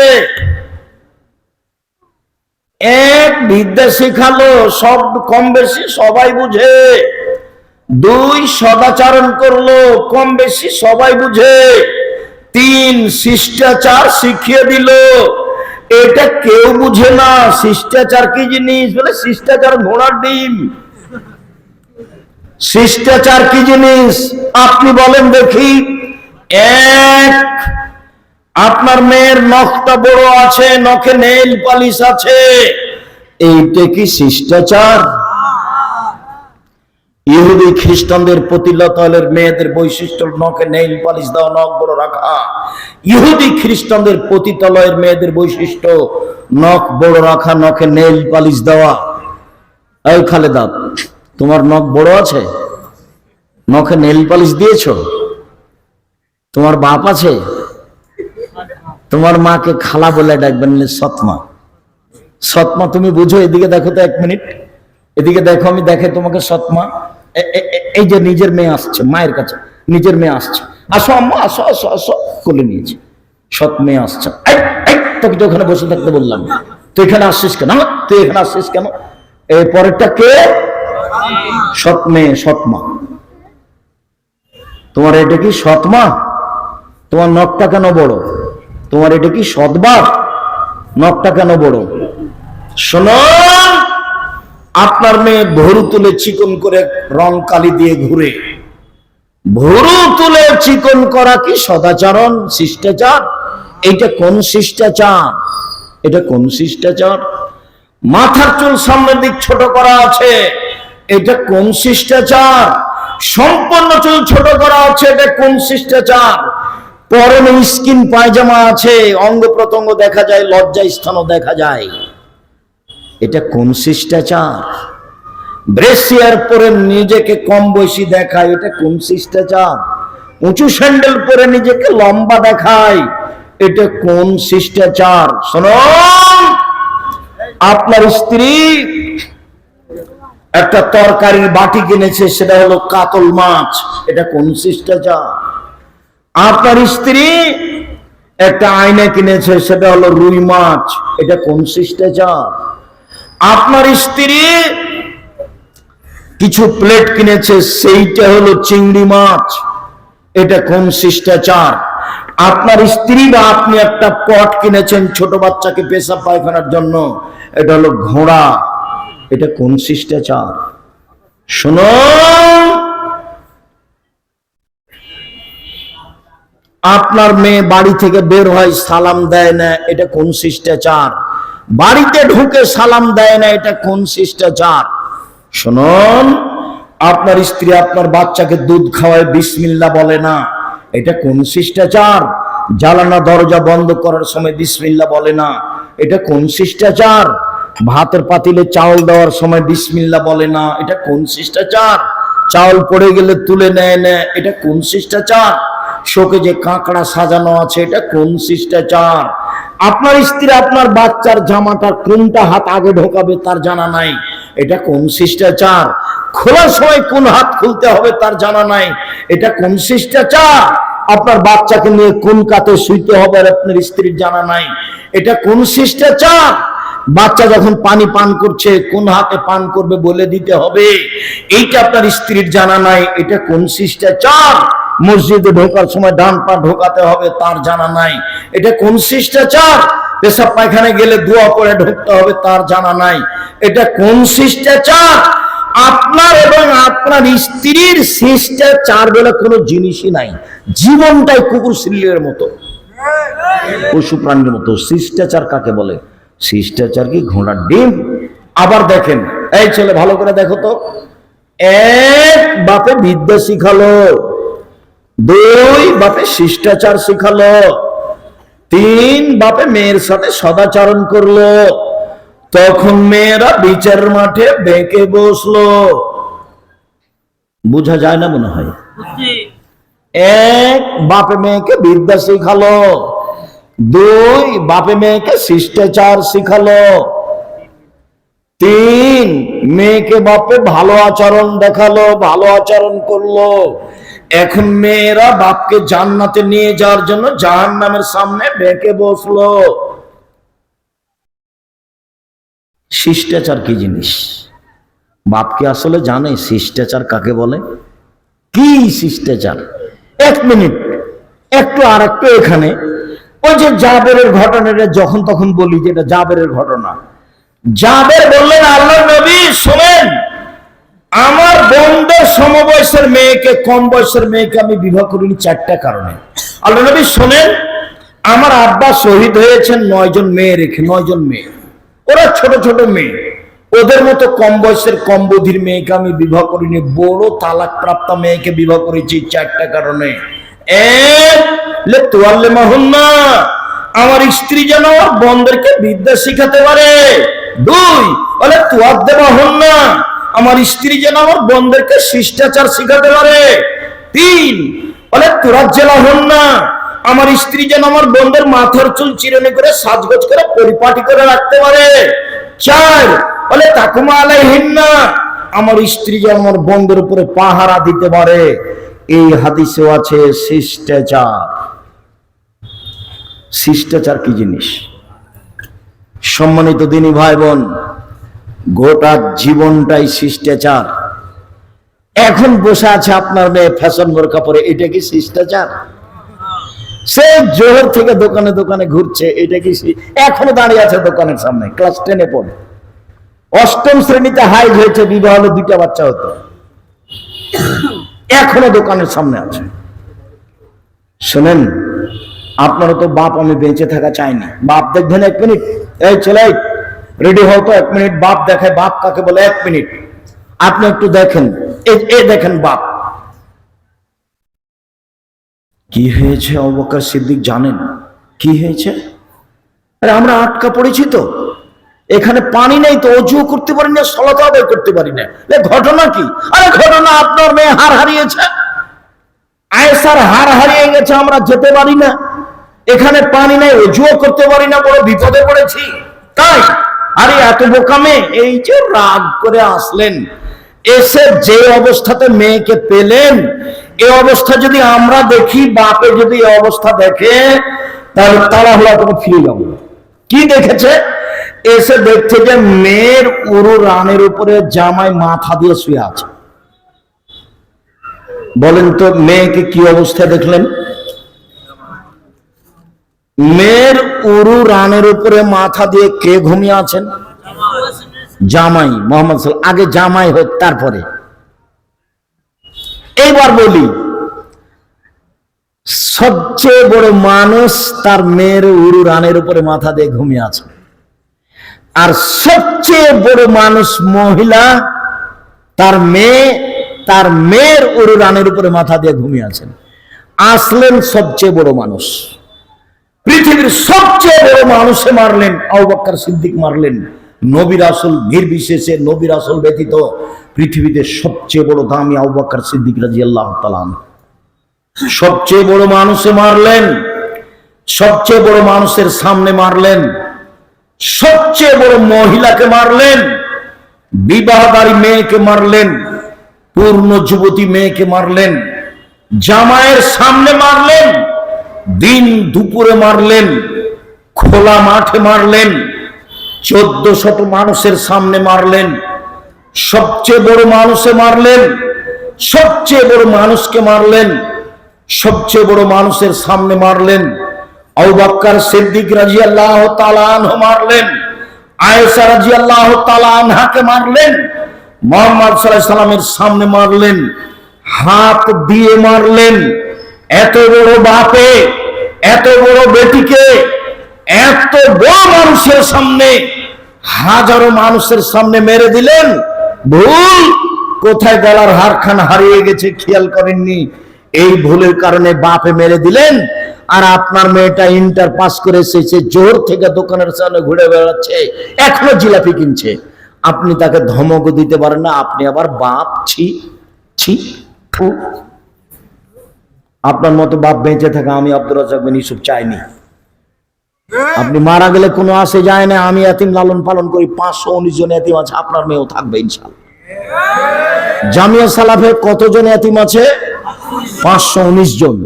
1, বিদ্যা শিখালো, সব কম বেশি সবাই বুঝে। 2, সদাচরণ করলো, কম বেশি সবাই বুঝে। 3, শিষ্টাচার শিখিয়ে দিল। এটা কেউ বুঝে না শিষ্টাচার কি জিনিস। বলে শিষ্টাচার ঘোড়ার ডিম। শিষ্টাচার কি জিনিস আপনি বলেন দেখি। এক, আপনার মেয়ের নখটা বড় আছে, নখে নেইল পালিশ আছে, এইটা কি শিষ্টাচার? ইহুদি খ্রিস্টানদের পতিতালয়ের মেয়েদের বৈশিষ্ট্য নখে নেইল পালিশ দেওয়া, নখ বড় রাখা। ইহুদি খ্রিস্টানদের পতিতালয়ের মেয়েদের বৈশিষ্ট্য নখ বড় রাখা, নখে নেইল পালিশ দেওয়া। এই খালেদা, তোমার নখ বড় আছে, নখে নেইল পালিশ দিয়েছ? তোমার বাপ আছে? তোমার মাকে খালা বলে ডাকবেন, সৎমা। সৎমা তুমি বুঝো? এদিকে দেখো তো, 1 মিনিট এদিকে দেখো, আমি দেখে তোমাকে সৎমা। এই যে নিজের মেয়ে আসছে মায়ের কাছে, নিজের মেয়ে আসছে, আসো আম্মা আসো আসো আসো, কোলে নিয়েছে, সৎ মেয়ে আসছে। তোকে তো ওখানে বসে থাকতে বললাম, তুই এখানে আসছিস কেন? তুই এখানে আসছিস কেন? এই পরেরটা কে? সৎ মেয়ে, সৎমা। তোমার এটা কি সৎমা? তোমার নখটা কেন বড়? তোমার এটা কি সৎবাপ? নখটা কেন বড়? শোনো, আপনার মেয়ে ভরু তুলে চিকন করে রং কালি দিয়ে ঘুরে। ভরু তুলে চিকন করা কি সদাচরণ, শিষ্টাচার? এটা কোন শিষ্টাচার? এটা কোন শিষ্টাচার? মাথার চুল সামনের দিক ছোট করা আছে, এটা কোন শিষ্টাচার? সম্পূর্ণ চুল ছোট করা আছে, এটা কোন শিষ্টাচার? পরনে স্কিন পায়জামা আছে, অঙ্গ প্রত্যঙ্গ দেখা যায়, লজ্জা স্থানও দেখা যায়, এটা কোন শিষ্টাচার? ব্রেসিয়ার পরে নিজেকে কম বয়সী দেখায়, এটা কোন শিষ্টাচার? উঁচু স্যান্ডেল পরে নিজেকে লম্বা দেখায়, এটা কোন শিষ্টাচার? শোনো, আপনার স্ত্রী একটা তরকারির বাটি কিনেছে, সেটা হলো কাতল মাছ, এটা কোন শিষ্টাচার? আপনার স্ত্রী একটা আয়না কিনেছে, সেটা হলো রুই মাছ, এটা কোন শিষ্টাচার? আপনার স্ত্রী কিছু প্লেট কিনেছে, সেইটা হলো চিংড়ি মাছ, এটা কোন শিষ্টাচার? আপনার স্ত্রী বা আপনি একটা পট কিনেছেন ছোট বাচ্চাকে পেশাব পায়খানার জন্য, এটা হলো ঘোড়া, এটা কোন শিষ্টাচার? শোনো, আপনার মেয়ে বাড়ি থেকে বের হয় সালাম দেয় না, এটা কোন শিষ্টাচার? বাড়িতে ঢুকে সালাম দেয় না, এটা কোন শিষ্টাচার? শুনুন, আপনার স্ত্রী আপনার বাচ্চাকে দুধ খাওয়ায় বিসমিল্লাহ বলে না, এটা কোন শিষ্টাচার? জানালা দরজা বন্ধ করার সময় বিসমিল্লাহ বলে না, এটা কোন শিষ্টাচার? ভাতের পাতিলে চাউল দেওয়ার সময় বিসমিল্লাহ বলে না, এটা কোন শিষ্টাচার? চাউল পড়ে গেলে তুলে নেয় না, এটা কোন শিষ্টাচার? শোকে যে কাঁকড়া সাজানো আছে, এটা কোন শিষ্টাচার? আপনার স্ত্রী আপনার বাচ্চার জামাটা কোনটা হাত আগে ঢোকাবে তার জানা নাই, এটা কোন শিষ্টাচার? খোলার সময় কোন হাত খুলতে হবে তার জানা নাই, এটা কোন শিষ্টাচার? আপনার বাচ্চাকে নিয়ে কোন কাতে শুইতে হবে আপনার স্ত্রীর জানা নাই, এটা কোন শিষ্টাচার? বাচ্চা যখন পানি পান করছে কোন হাতে পান করবে বলে দিতে হবে, এইটা আপনার স্ত্রীর জানা নাই, এটা কোন শিষ্টাচার? মসজিদে ঢোকার সময় ডান পা ঢোকাতে হবে তার জানা নাই, এটা কোন শিষ্টাচার? পেশাব পায়খানে গেলে দোয়া করে ঢুকতে হবে তার জানা নাই, এটা কোন শিষ্টাচার? আপনার এবং আপনার স্ত্রীর শিষ্টাচার বলে কোনো জিনিসই নাই। জীবনটাই কুকুর শিল্লের মতো, পশু প্রাণীর মতো। শিষ্টাচার কাকে বলে? শিষ্টাচার কি ঘোড়ার ডিম? আবার দেখেন, এই ছেলে ভালো করে দেখো তো, এক, বাপে বিদ্যা শিখালো, 2, বাপে শিষ্টাচার শিখালো, 3, বাপে মেয়ের সাথে সদাচরণ করলো, তখন মেয়েরা বিচারের মাঠে বেঁকে বসলো। বোঝা যায় না মনে হয়? এক, বাপে মেয়েকে বিদ্যা শিখালো, 2, বাপে মেয়েকে শিষ্টাচার শিখালো, 3, মেয়েকে বাপে ভালো আচরণ দেখালো, ভালো আচরণ করলো। এখন মেয়েরা বাপকে জান্নাতে নিয়ে যাওয়ার জন্য জাহান্নামের সামনে বেঁকে বসলো। শিষ্টাচার কি জিনিস? বাপকে আসলে জানে শিষ্টাচার কাকে বলে? কি শিষ্টাচার? 1 মিনিট, একটু আর একটু এখানে ওই যে জাবেরের ঘটনাটা যখন তখন বলি যে এটা জাবেরের ঘটনা। জাবের বললেন, আল্লাহর নবী শোনেন, আমার বোনদের সমবয়সের মেয়েকে, কম বয়সের মেয়েকে আমি বিবাহ করিনি 4টা কারণে। আল্লাহর নবী শোনেন, আমার আব্বা শহীদ হয়েছেন 9 জন মেয়ে রেখে, 9 জন মেয়ে, ওরা ছোট ছোট মেয়ে, ওদের মতো কম বয়সের কম বুদ্ধির মেয়েকে আমি বিবাহ করিনি, বড় তালাক প্রাপ্ত মেয়েকে বিবাহ করেছি 4টা কারণে। এক, আমার স্ত্রী যেন আমার বোনদেরকে বিদ্যা শিখাতে পারে। 2, আমার স্ত্রী যেন আমার বোনদেরকে শিষ্টাচার শিখাতে পারে। 3, আমার স্ত্রী যেন আমার বোনদের মাথার চুল চিরুনি করে সাজগোজ করে পরিপাটি করে রাখতে পারে। 4, তাকুমা আলাইহিন্না, আমার স্ত্রী যেন আমার বোনদের উপরে পাহারা দিতে পারে। এই হাদিসেও আছে শিষ্টাচার। শিষ্টাচার কি জিনিস? সম্মানিত দিনী ভাই বোন, গোটা জীবনটাই শিষ্টাচার। এখন বসে আছে আপনার মেয়ে ফ্যাশন বোরকা পরে, এটা কি শিষ্টাচার? সে জোহর থেকে দোকানে দোকানে ঘুরছে, এটা কি? এখনো দাঁড়িয়ে আছে দোকানের সামনে, ক্লাস 10-এ পড়ে, 8ম শ্রেণীতে হাইজ হয়েছে, বিবাহ হলে 2টা বাচ্চা হতো, এখনো দোকানের সামনে আছে। শোনেন, আপনারও তো বাপ আমি বেঁচে থাকা চাইনি। বাপ দেখবেন 1 মিনিট, এই ছেলে রেডি হও তো 1 মিনিট, বাপ দেখায়। বাপ কাকে বলে? 1 মিনিট আপনি একটু দেখেন, এই দেখেন বাপ। কি হয়েছে আবু বকর সিদ্দিক জানেন কি হয়েছে? আরে আমরা আটকা পড়েছি তো, এখানে পানি নেই তো, অজু করতে পারি না, সালাত আদায় করতে পারি না। ঘটনা কি? আরে ঘটনা আপনার মেয়ে হার হারিয়েছে, আয়েশার হার হারিয়ে গেছে, আমরা যেতে পারি না, এখানে পানি নেই, অজুও করতে পারি না, বড় বিপদে পড়েছি তাই। আরে এত বোকামে, এই যে রাগ করে আসলেন, এসে যে অবস্থাতে মেয়েকে পেলেন, এই অবস্থা যদি আমরা দেখি, বাপে যদি এই অবস্থা দেখে, তাহলে তারা হলো তোকে ফিরে যাব। কি দেখেছে? এসে দেখছে যে মেয়ের উরু রানের উপরে জামাই মাথা দিয়ে শুয়ে আছে। বলেন তো মেয়েকে কি অবস্থা দেখলেন? মেয়ের উরু রানের উপরে মাথা দিয়ে কে ঘুমিয়ে আছেন? জামাই মোহাম্মদ সাল্লাল্লাহু আলাইহি ওয়াসাল্লাম। আগে জামাই হোক তারপরে। এইবার বলি, সবচেয়ে বড় মানুষ তার মেয়ের উরু রানের উপরে মাথা দিয়ে ঘুমিয়ে আছে, আর সবচেয়ে বড় মানুষ মহিলা তার মেয়ের উরু রানের উপরে মাথা দিয়ে ঘুমিয়ে আছেন। আসলেন সবচেয়ে বড় মানুষ, পৃথিবীর সবচেয়ে বড় মানুষে মারলেন, আবু বকর সিদ্দিক মারলেন। নবী রাসূল নির্বিশেষে, নবী রাসূল ব্যতীত পৃথিবীতে সবচেয়ে বড় দামি আবু বকর সিদ্দিক রাদিয়াল্লাহু তাআলা আনহু। সবচেয়ে বড় মানুষে মারলেন, সবচেয়ে বড় মানুষের সামনে মারলেন, সবচেয়ে বড় মহিলাকে মারলেন, বিবাহকারী মেয়েকে মারলেন, পূর্ণ যুবতী মেয়েকে মারলেন, জামাইয়ের সামনে মারলেন, দিন দুপুরে মারলেন, খোলা মাঠে মারলেন, 1400 মানুষের সামনে মারলেন। সবচেয়ে বড় মানুষে মারলেন, সবচেয়ে বড় মানুষকে মারলেন, সবচেয়ে বড় মানুষের সামনে মারলেন। আবু বকর সিদ্দিক রাদিয়াল্লাহু তাআলা আনহু মারলেন, আয়েশা রাদিয়াল্লাহু তাআলা আনহাকে মারলেন, মুহাম্মদ সাল্লাল্লাহু আলাইহি সাল্লামের সামনে মারলেন, হাত দিয়ে মারলেন। এত বড় বাপে এত বড় বেটিকে এত বড় মানুষের সামনে, হাজারো মানুষের সামনে মেরে দিলেন। ভুল কোথায়? গলার হাড়খান হারিয়ে গেছে, খেয়াল করেননি। এই ভুলের কারণে বাপে মেরে দিলেন। আর আপনার মেয়েটা ইন্টার পাস করে এসেছে, জোর থেকে দোকানের সামনে ঘুরে বেড়াচ্ছে, এখনো জিলাপি কিনছে। আপনি তাকে ধমক দিতে পারেন না, আপনি আবার বাপ। ছি ছি। আপনার মতো বাপ বেঁচে থাকা আমি আব্দুর রাজ্জাক বিন ইউসুফ চাইনি। আপনি মারা গেলে কোনো আসে যায় না। আমি এতিম লালন পালন করি, 519 জন এতিম আছে, আপনার মেয়েও থাকবে ইনশাআল্লাহ। জামিয়া সালাফে কতজন এতিম আছে? 519 জন।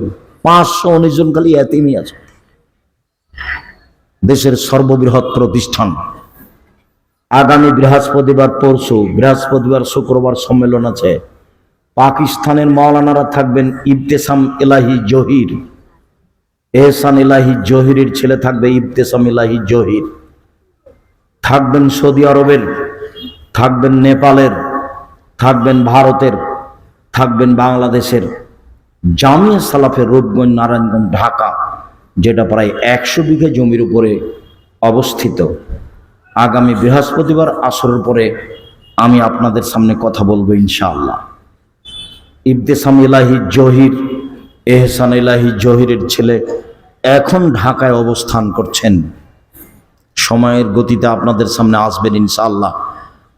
519 জন খালি এতিমই আছে। দেশের সর্ববৃহৎ প্রতিষ্ঠান। আগামী বৃহস্পতিবার, পরশু বৃহস্পতিবার শুক্রবার সম্মেলন আছে। পাকিস্তানের মাওলানারা থাকবেন, ইবতেসাম এলাহি জহির, এহসান ইলাহি জহিরের ছেলে থাকবে ইবতেসাম ইলাহি জহির, থাকবেন সৌদি আরবের, থাকবেন নেপালের, থাকবেন ভারতের, থাকবেন বাংলাদেশের। জামিয়া সালাফের রূপগঞ্জ নারায়ণগঞ্জ ঢাকা, যেটা প্রায় 100 বিঘা জমির উপরে অবস্থিত। আগামী বৃহস্পতিবার আসরের পরে আমি আপনাদের সামনে কথা বলবো ইনশাআল্লাহ। ইবতেসাম ইলাহি জহির, এহসান ইলাহি জহিরের ছেলে এখন ঢাকায় অবস্থান করছেন। সময়ের গতিতে আপনাদের সামনে আসবেন ইনশাআল্লাহ।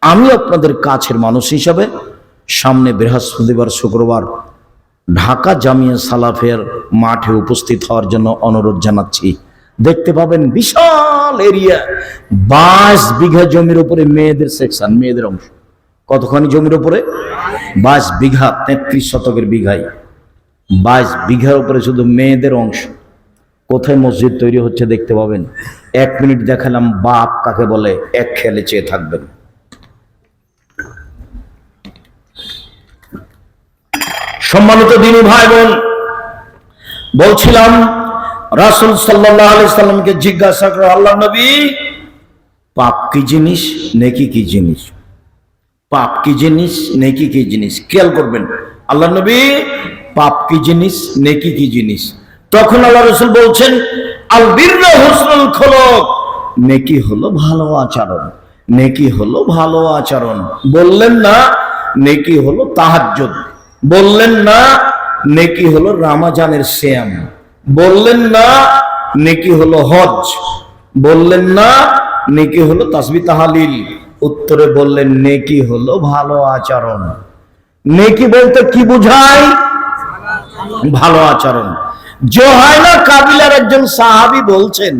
আমি আপনাদের কাছের মানুষ হিসাবে সামনে বৃহস্পতিবার শুক্রবার ঢাকা জামিয়া সালাফের মাঠে উপস্থিত হওয়ার জন্য অনুরোধ জানাচ্ছি। দেখতে পাবেন বিশাল এরিয়া, 22 বিঘা জমির উপরে মেয়েদের সেকশন, মেয়েদের অংশ। কতখানি জমির উপরে? 22 বিঘা, 33 শতকের বিঘায় 22 বিঘার উপরে শুধু মেয়েদের অংশ। কোথায় মসজিদ তৈরি হচ্ছে দেখতে পাবেন। 1 মিনিট দেখালাম বাপ কাকে বলে, এক খেয়ালে চেয়ে থাকবেন। সম্মানিত দিনী ভাই বোন, বলছিলাম রাসূল সাল্লাল্লাহু আলাইহি সাল্লামকে জিজ্ঞাসা করো, আল্লাহ নবী পাপ কি জিনিস, নেকি কি জিনিস? পাপ কি জিনিস, নেকি কি জিনিস? খেয়াল করবেন, আল্লাহ নবী পাপ কি জিনিস, নেকি কি জিনিস? তখন আল্লাহ রাসূল বলছেন, আল বিররু হুসনুল খুলুক, নেকি হলো ভালো আচরণ, নেকি হলো ভালো আচরণ। বললেন না নেকি হলো তাহাজ্জুদ, বললেন না নেকি হলো রমজানের সিয়াম, বললেন না নেকি হলো হজ, বললেন না নেকি হলো তাসবিহ তাহলিল। উত্তরে বললেন নেকি হলো ভালো আচরণ। নেকি বলতে কি বোঝায়? ভালো আচরণ। জোহাইনা কাবিলার একজন সাহাবী বলছেন,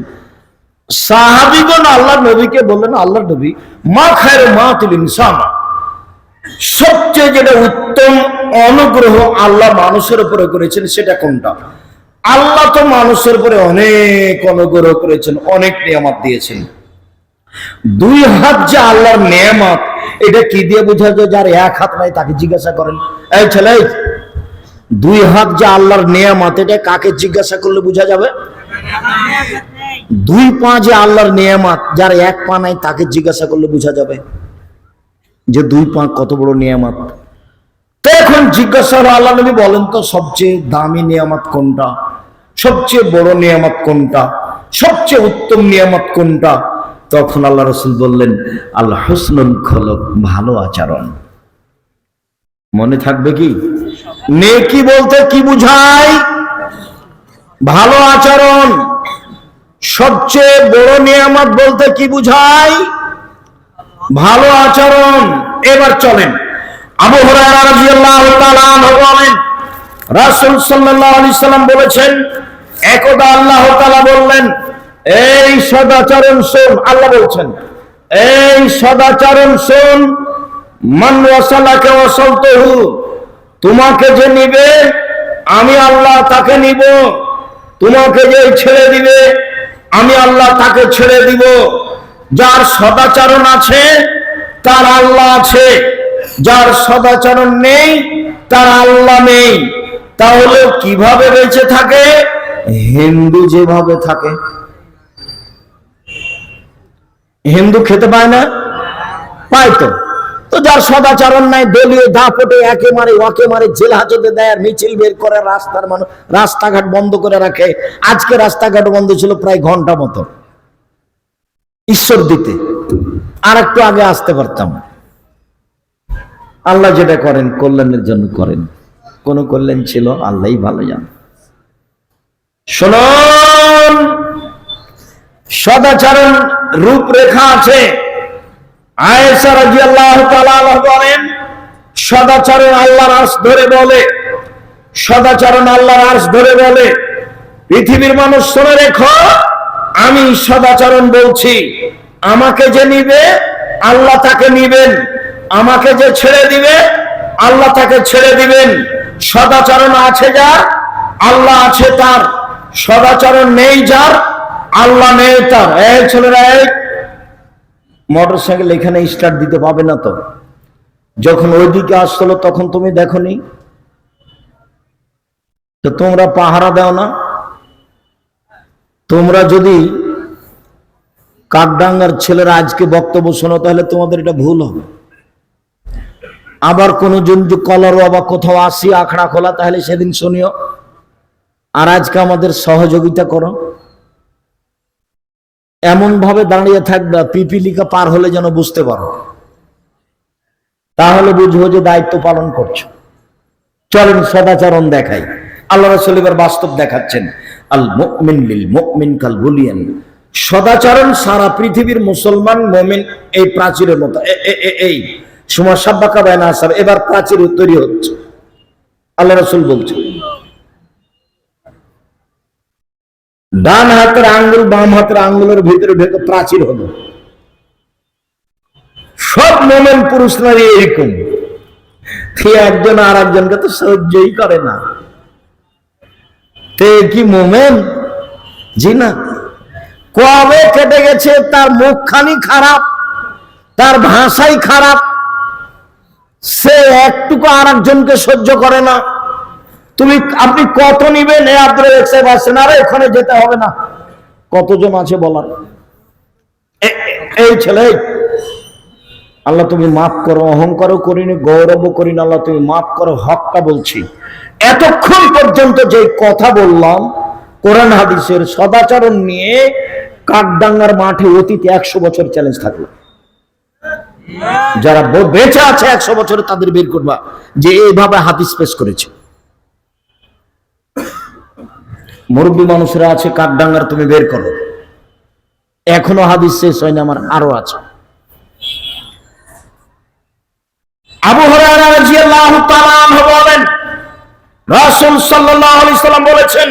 সাহাবীগণ আল্লাহ নবীকে বললেন, আল্লাহ নবী মা খায়রু মাতিল ইনসান, সবচেয়ে যেটা উত্তম অনুগ্রহ আল্লাহ মানুষের উপরে করেছেন সেটা কোনটা? আল্লাহ তো মানুষের উপরে অনেক অনুগ্রহ করেছেন, অনেক নিয়ামত দিয়েছেন। 2 হাত যে আল্লাহর নিয়ামত, এটা কি দিয়ে বোঝা যায়? যার 1 হাত নাই তাকে জিজ্ঞাসা করেন। এই ছেলে, 2 হাত যে আল্লাহর নিয়ামত, এটা কাকে জিজ্ঞাসা করলে বোঝা যাবে? 2 পা যে আল্লাহর নিয়ামত, যার 1 পা নাই তাকে জিজ্ঞাসা করলে বোঝা যাবে যে 2 পা কত বড় নিয়ামত। তো এখন জিজ্ঞাসা হলো, আল্লাহ নবী বলেন তো সবচেয়ে দামি নিয়ামত কোনটা, সবচেয়ে বড় নিয়ামত কোনটা, সবচেয়ে উত্তম নিয়ামত কোনটা? তখন আল্লাহ রাসূল বললেন, আল হুসনুল খুলুক, ভালো আচরণ। মনে থাকবে কি? নেকি বলতে কি বুঝায়? ভালো আচরণ। সবচেয়ে বড় নিয়ামত বলতে কি বুঝায়? ভালো আচরণ। এবার চলেন, আবু হুরায়রা রাদিয়াল্লাহু তাআলা আনহু বলেন, রাসূল সাল্লাল্লাহু আলাইহি সাল্লাম বলেছেন, একদা আল্লাহ তাআলা বললেন, এই সদাচরণ শোন। আল্লাহ বলছেন, এই সদাচরণ শোন, মান ওয়াসালাকা ওয়াসালতুহু, তোমাকে যে নিবে আমি আল্লাহ তাকে নিব, তোমাকে যে ছেড়ে দিবে আমি আল্লাহ তাকে ছেড়ে দিব। যার সদাচরণ আছে তার আল্লাহ আছে, যার সদাচরণ নেই তার আল্লাহ নেই। তাহলে কিভাবে বেঁচে থাকে? হিন্দু যেভাবে থাকে। হিন্দু খেতে পায় না? পায় তো। তো যার সদাচরণ নাই, দলীয় দাপটে একে মারে ওকে মারে, জেল হাজতে দেয়, আর মিছিল বের করে, রাস্তার মানুষ রাস্তাঘাট বন্ধ করে রাখে। আজকে রাস্তাঘাট বন্ধ ছিল প্রায় ঘন্টা মতো, ঈশ্বর দিতে আর একটু আগে আসতে পারতাম। আল্লাহ যেটা করেন কল্যাণের জন্য করেন, কোন কল্যাণ ছিল আল্লাহই ভালো জান। শুনুন, সদাচরণ রূপরেখা আছে। আয়েশা রাদিয়াল্লাহু তাআলা বলেন, সদাচরণ আল্লাহর আরশ ধরে বলে, সদাচরণ আল্লাহর আরশ ধরে বলে, পৃথিবীর মানুষ শুনে রেখো, আমি সদাচরণ বলছি, আমাকে যে নিবে আল্লাহ তাকে নিবেন, আমাকে যে ছেড়ে দিবে আল্লাহ তাকে ছেড়ে দিবেন। সদাচরণ আছে যার, আল্লাহ আছে তার। সদাচরণ নেই যার, আল্লাহ নেই তার। এই ছেলেরা, মোটরসাইকেল এখানে স্টার্ট দিতে পাবে না তো? যখন ওইদিকে আসলো তখন তুমি দেখোনি তো? তোমরা পাহারা দাও না? তোমরা যদি কাকডাঙ্গার ছেলেরা আজকে বক্তব্য শোনো তাহলে তোমাদের এটা ভুল হবে। আবার কোন জন কলরোয়া বা কোথাও আসি আখড়া খোলা তাহলে সেদিন শুনিও। আর আজকে আমাদের সহযোগিতা করো, এমন ভাবে দাঁড়িয়ে থাকবে পিপিলিকা পার হলে যেন বুঝতে পারো, তাহলে বুঝবো যে দায়িত্ব পালন করছো। চলেন সদাচরণ দেখাই। আল্লাহ রাসূল এবার বাস্তব দেখাচ্ছেন। আল মুমিন লিল মুমিন কাল বুলিয়ান। সদাচরণ সারা পৃথিবীর মুসলমান মুমিন এই প্রাচীরের মতো। এই সুমাসাব্বাকা বাইনা আসার, এবার প্রাচীর তৈরি হচ্ছে। আল্লাহ রাসূল বলছেন ডান হাতের আঙ্গুল বাম হাতের আঙ্গুলের ভিতরে ভেতর প্রাচীর হলো। সব মুমিন পুরুষ নারী এরকম, একজন আর একজনকে তো সহ্যই করে না। কি মুমিন? জি না। কবে কেটে গেছে, তার মুখখানি খারাপ, তার ভাষাই খারাপ, সে একটুকু আর একজনকে সহ্য করে না। আপনি কত নিবেন? আরে ওখানে যেতে হবে না। কতজন আছে বলার? এই ছেলে, আল্লাহ তুমি মাফ করো, অহংকারও করিনি, গৌরবও করিনি, আল্লাহ তুমি মাফ করো, হকটা বলছি। এতক্ষণ পর্যন্ত যে কথা বললাম কোরআন হাদিসের সদাচরণ নিয়ে, কাকডাঙ্গার মাঠে অতীতে 100 বছর চ্যালেঞ্জ থাকলো। যারা বেঁচে আছে 100 বছরে তাদের বের করবা যে এইভাবে হাদিস পেশ করেছে। মুরব্বী মানুষরা আছে কাকডাঙ্গার, তুমি বের করো। এখনো হাদিস শেষ হয়নি, আমার আরো আছে। আবু হুরায়রা রাদিয়াল্লাহু তাআলা আনহু বলেন, রাসূল সাল্লাল্লাহু আলাইহি সাল্লাম বলেছেন,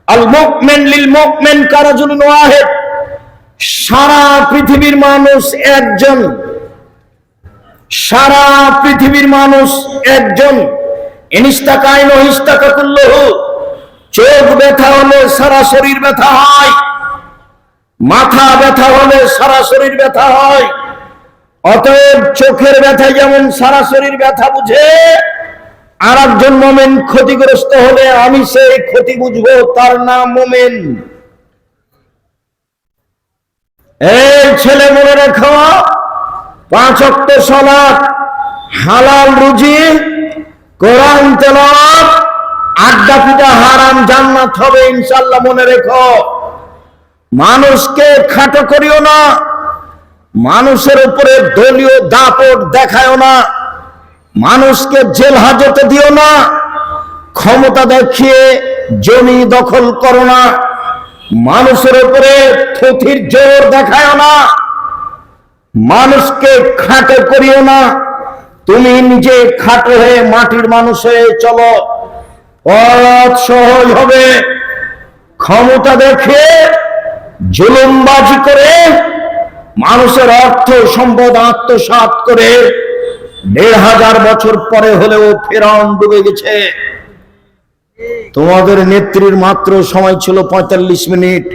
আল মুমিন লিল মুমিন কারাজুলুন ওয়াহিদ। সারা পৃথিবীর মানুষ একজন, সারা পৃথিবীর মানুষ একজন। ইনিস্তাকাইন ও ইস্তাকাকুল্লাহু। চোখ ব্যথা হলে সারা শরীর ব্যথা হয়, মাথা ব্যথা হলে সারা শরীর ব্যথা হয়। অতএব চোখের ব্যথা যেমন সারা শরীর ব্যথা বুঝে, আর একজন মুমিন ক্ষতিগ্রস্ত হলে আমি সেই ক্ষতি বুঝবো, তার নাম মুমিন। এই ছেলে মনে রেখো, 5 ওয়াক্ত সালাত, হালাল রুজি, কোরআন তেলাওয়াত, আড্ডা পিটা হারাম, জান্নাত হবে ইনশাআল্লাহ। মনে রেখো, মানুষকে খাটো করিও না, মানুষের উপরে দলীয় দাপট দেখায়ও না, মানুষকে জেল হাজতে দিও না, ক্ষমতা দেখিয়ে জমি দখল করো না, মানুষের উপরে থুথির জোর দেখায়ও না, মানুষকে খাটো করিও না। তুমি নিজে খাটো হয়ে মাটির মানুষ হয়ে চলো, পথ সহজ হবে। ক্ষমতা দেখে জুলুমবাজি করে মানুষের অর্থ সম্পদ আত্মসাৎ করে 1500 বছর পরে হলেও ফেরাউন ডুবে গেছে। তোমাদের নেত্রীর মাত্র সময় ছিল 45 মিনিট।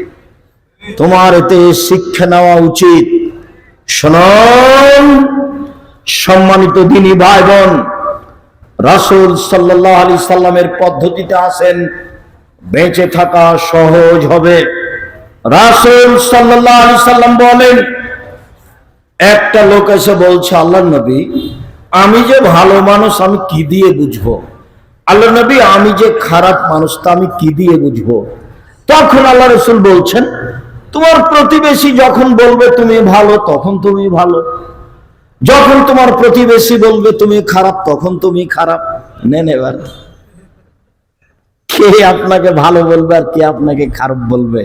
তোমার এতে শিক্ষা নেওয়া উচিত। শুনুন সম্মানিত দিনী ভাই বোন, রাসূল সাল্লাল্লাহু আলাইহি সাল্লামের পদ্ধতিতে আসেন, বেঁচে থাকা সহজ হবে। রাসূল সাল্লাল্লাহু আলাইহি সাল্লাম বলেন, একটা লোক এসে বলছে, আল্লাহর নবী আমি যে ভালো মানুষ আমি কি দিয়ে বুঝবো? আল্লাহর নবী আমি যে খারাপ মানুষ তা আমি কি দিয়ে বুঝবো? তখন আল্লাহ রাসূল বলছেন, তোমার প্রতিবেশী যখন বলবে তুমি ভালো তখন তুমি ভালো, যখন তোমার প্রতিবেশী বলবে তুমি খারাপ তখন তুমি খারাপ। নেন এবার কে আপনাকে ভালো বলবে আর কে আপনাকে খারাপ বলবে?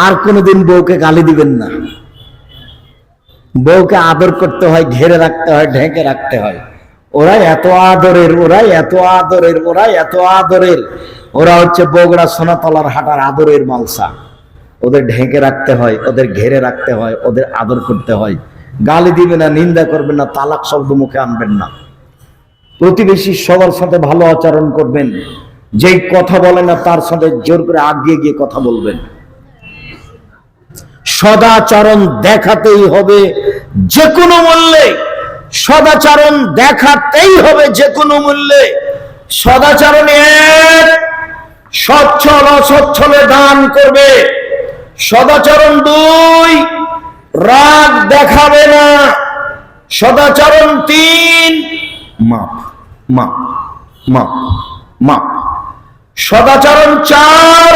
আর কোনোদিন বউকে গালি দিবেন না। বউকে আদর করতে হয়, ঘেরে রাখতে হয়, ঢেকে রাখতে হয়। ওরা এত আদরের, ওরা এত আদরের, ওরা এত আদরের, ওরা হচ্ছে বগুড়া সোনাতলার হাটার আদরের মালসা। ওদের ঢেকে রাখতে হয়, ওদের ঘেরে রাখতে হয়, ওদের আদর করতে হয়। গালি দিবেন না, নিন্দা করবেন না, তালাক শব্দ মুখে আনবেন না। প্রতিবেশী সবার সাথে ভালো আচরণ করবেন। যেই কথা বলে না তার সাথে জোর করে আগিয়ে গিয়ে কথা বলবেন। সদাচরণ দেখাতেই হবে যে কোনো মূল্যে, সদাচরণ দেখাতেই হবে যে কোনো মূল্যে। সদাচরণের সচ্ছল অসচ্ছলে দান করবে। সদাচরণ 2, রাগ দেখাবে না। সদাচরণ 3, মাপ মাপ মাপ মাপ। সদাচরণ 4,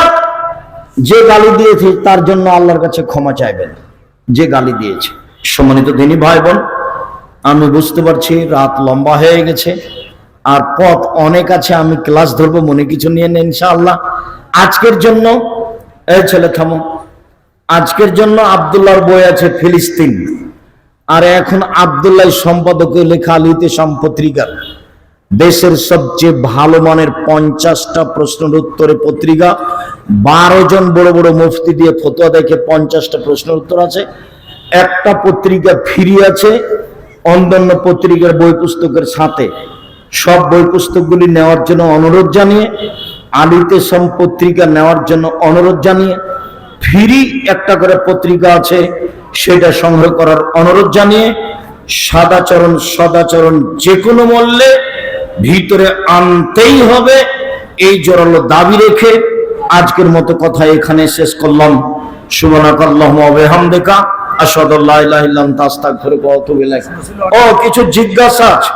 যে গালি দিয়েছে তার জন্য আল্লাহর কাছে ক্ষমা চাইবেন, যে গালি দিয়েছে। সম্মানিত দিনী ভাই বোন, আমি বুঝতে পারছি রাত লম্বা হয়ে গেছে, আর পথ অনেক আছে। আমি ক্লাস ধরবো, মনে কিছু নিয়ে নেন ইনশাআল্লাহ। আজকের জন্য এই ছেলে থামো, আজকের জন্য আব্দুল্লাহর বই আছে ফিলিস্তিন, আর এখন আব্দুল্লাহ সম্পাদকের লেখা আল ইতিসাম পত্রিকা, দেশের সবচেয়ে ভালো মানের 50টা প্রশ্নের উত্তরে পত্রিকা। 12 জন বড় বড় মুফতি দিয়ে ফতোয়া দেখে 50টা প্রশ্নের উত্তর আছে। একটা পত্রিকা ফ্রি আছে অন্যান্য পত্রিকার বই পুস্তকের সাথে। সব বই পুস্তকগুলি নেওয়ার জন্য অনুরোধ জানিয়ে, আল ইতিসাম পত্রিকা নেওয়ার জন্য অনুরোধ জানিয়ে, ফ্রি একটা করে পত্রিকা আছে সেটা সংগ্রহ করার অনুরোধ জানিয়ে, সদাচরণ সদাচরণ যে কোনো মূল্যে ভিতরে আনতেই হবে, এই জোরালো দাবি রেখে আজকের মতো কথা এখানে শেষ করলাম। সুবহানাকাল্লাহুম্মা ওয়া বিহামদিকা আশহাদু আল্লা ইলাহা ইল্লা আনতা আস্তাগফিরুকা ওয়া আতুবু ইলাইক। ও কিছু জিজ্ঞাসা আছে?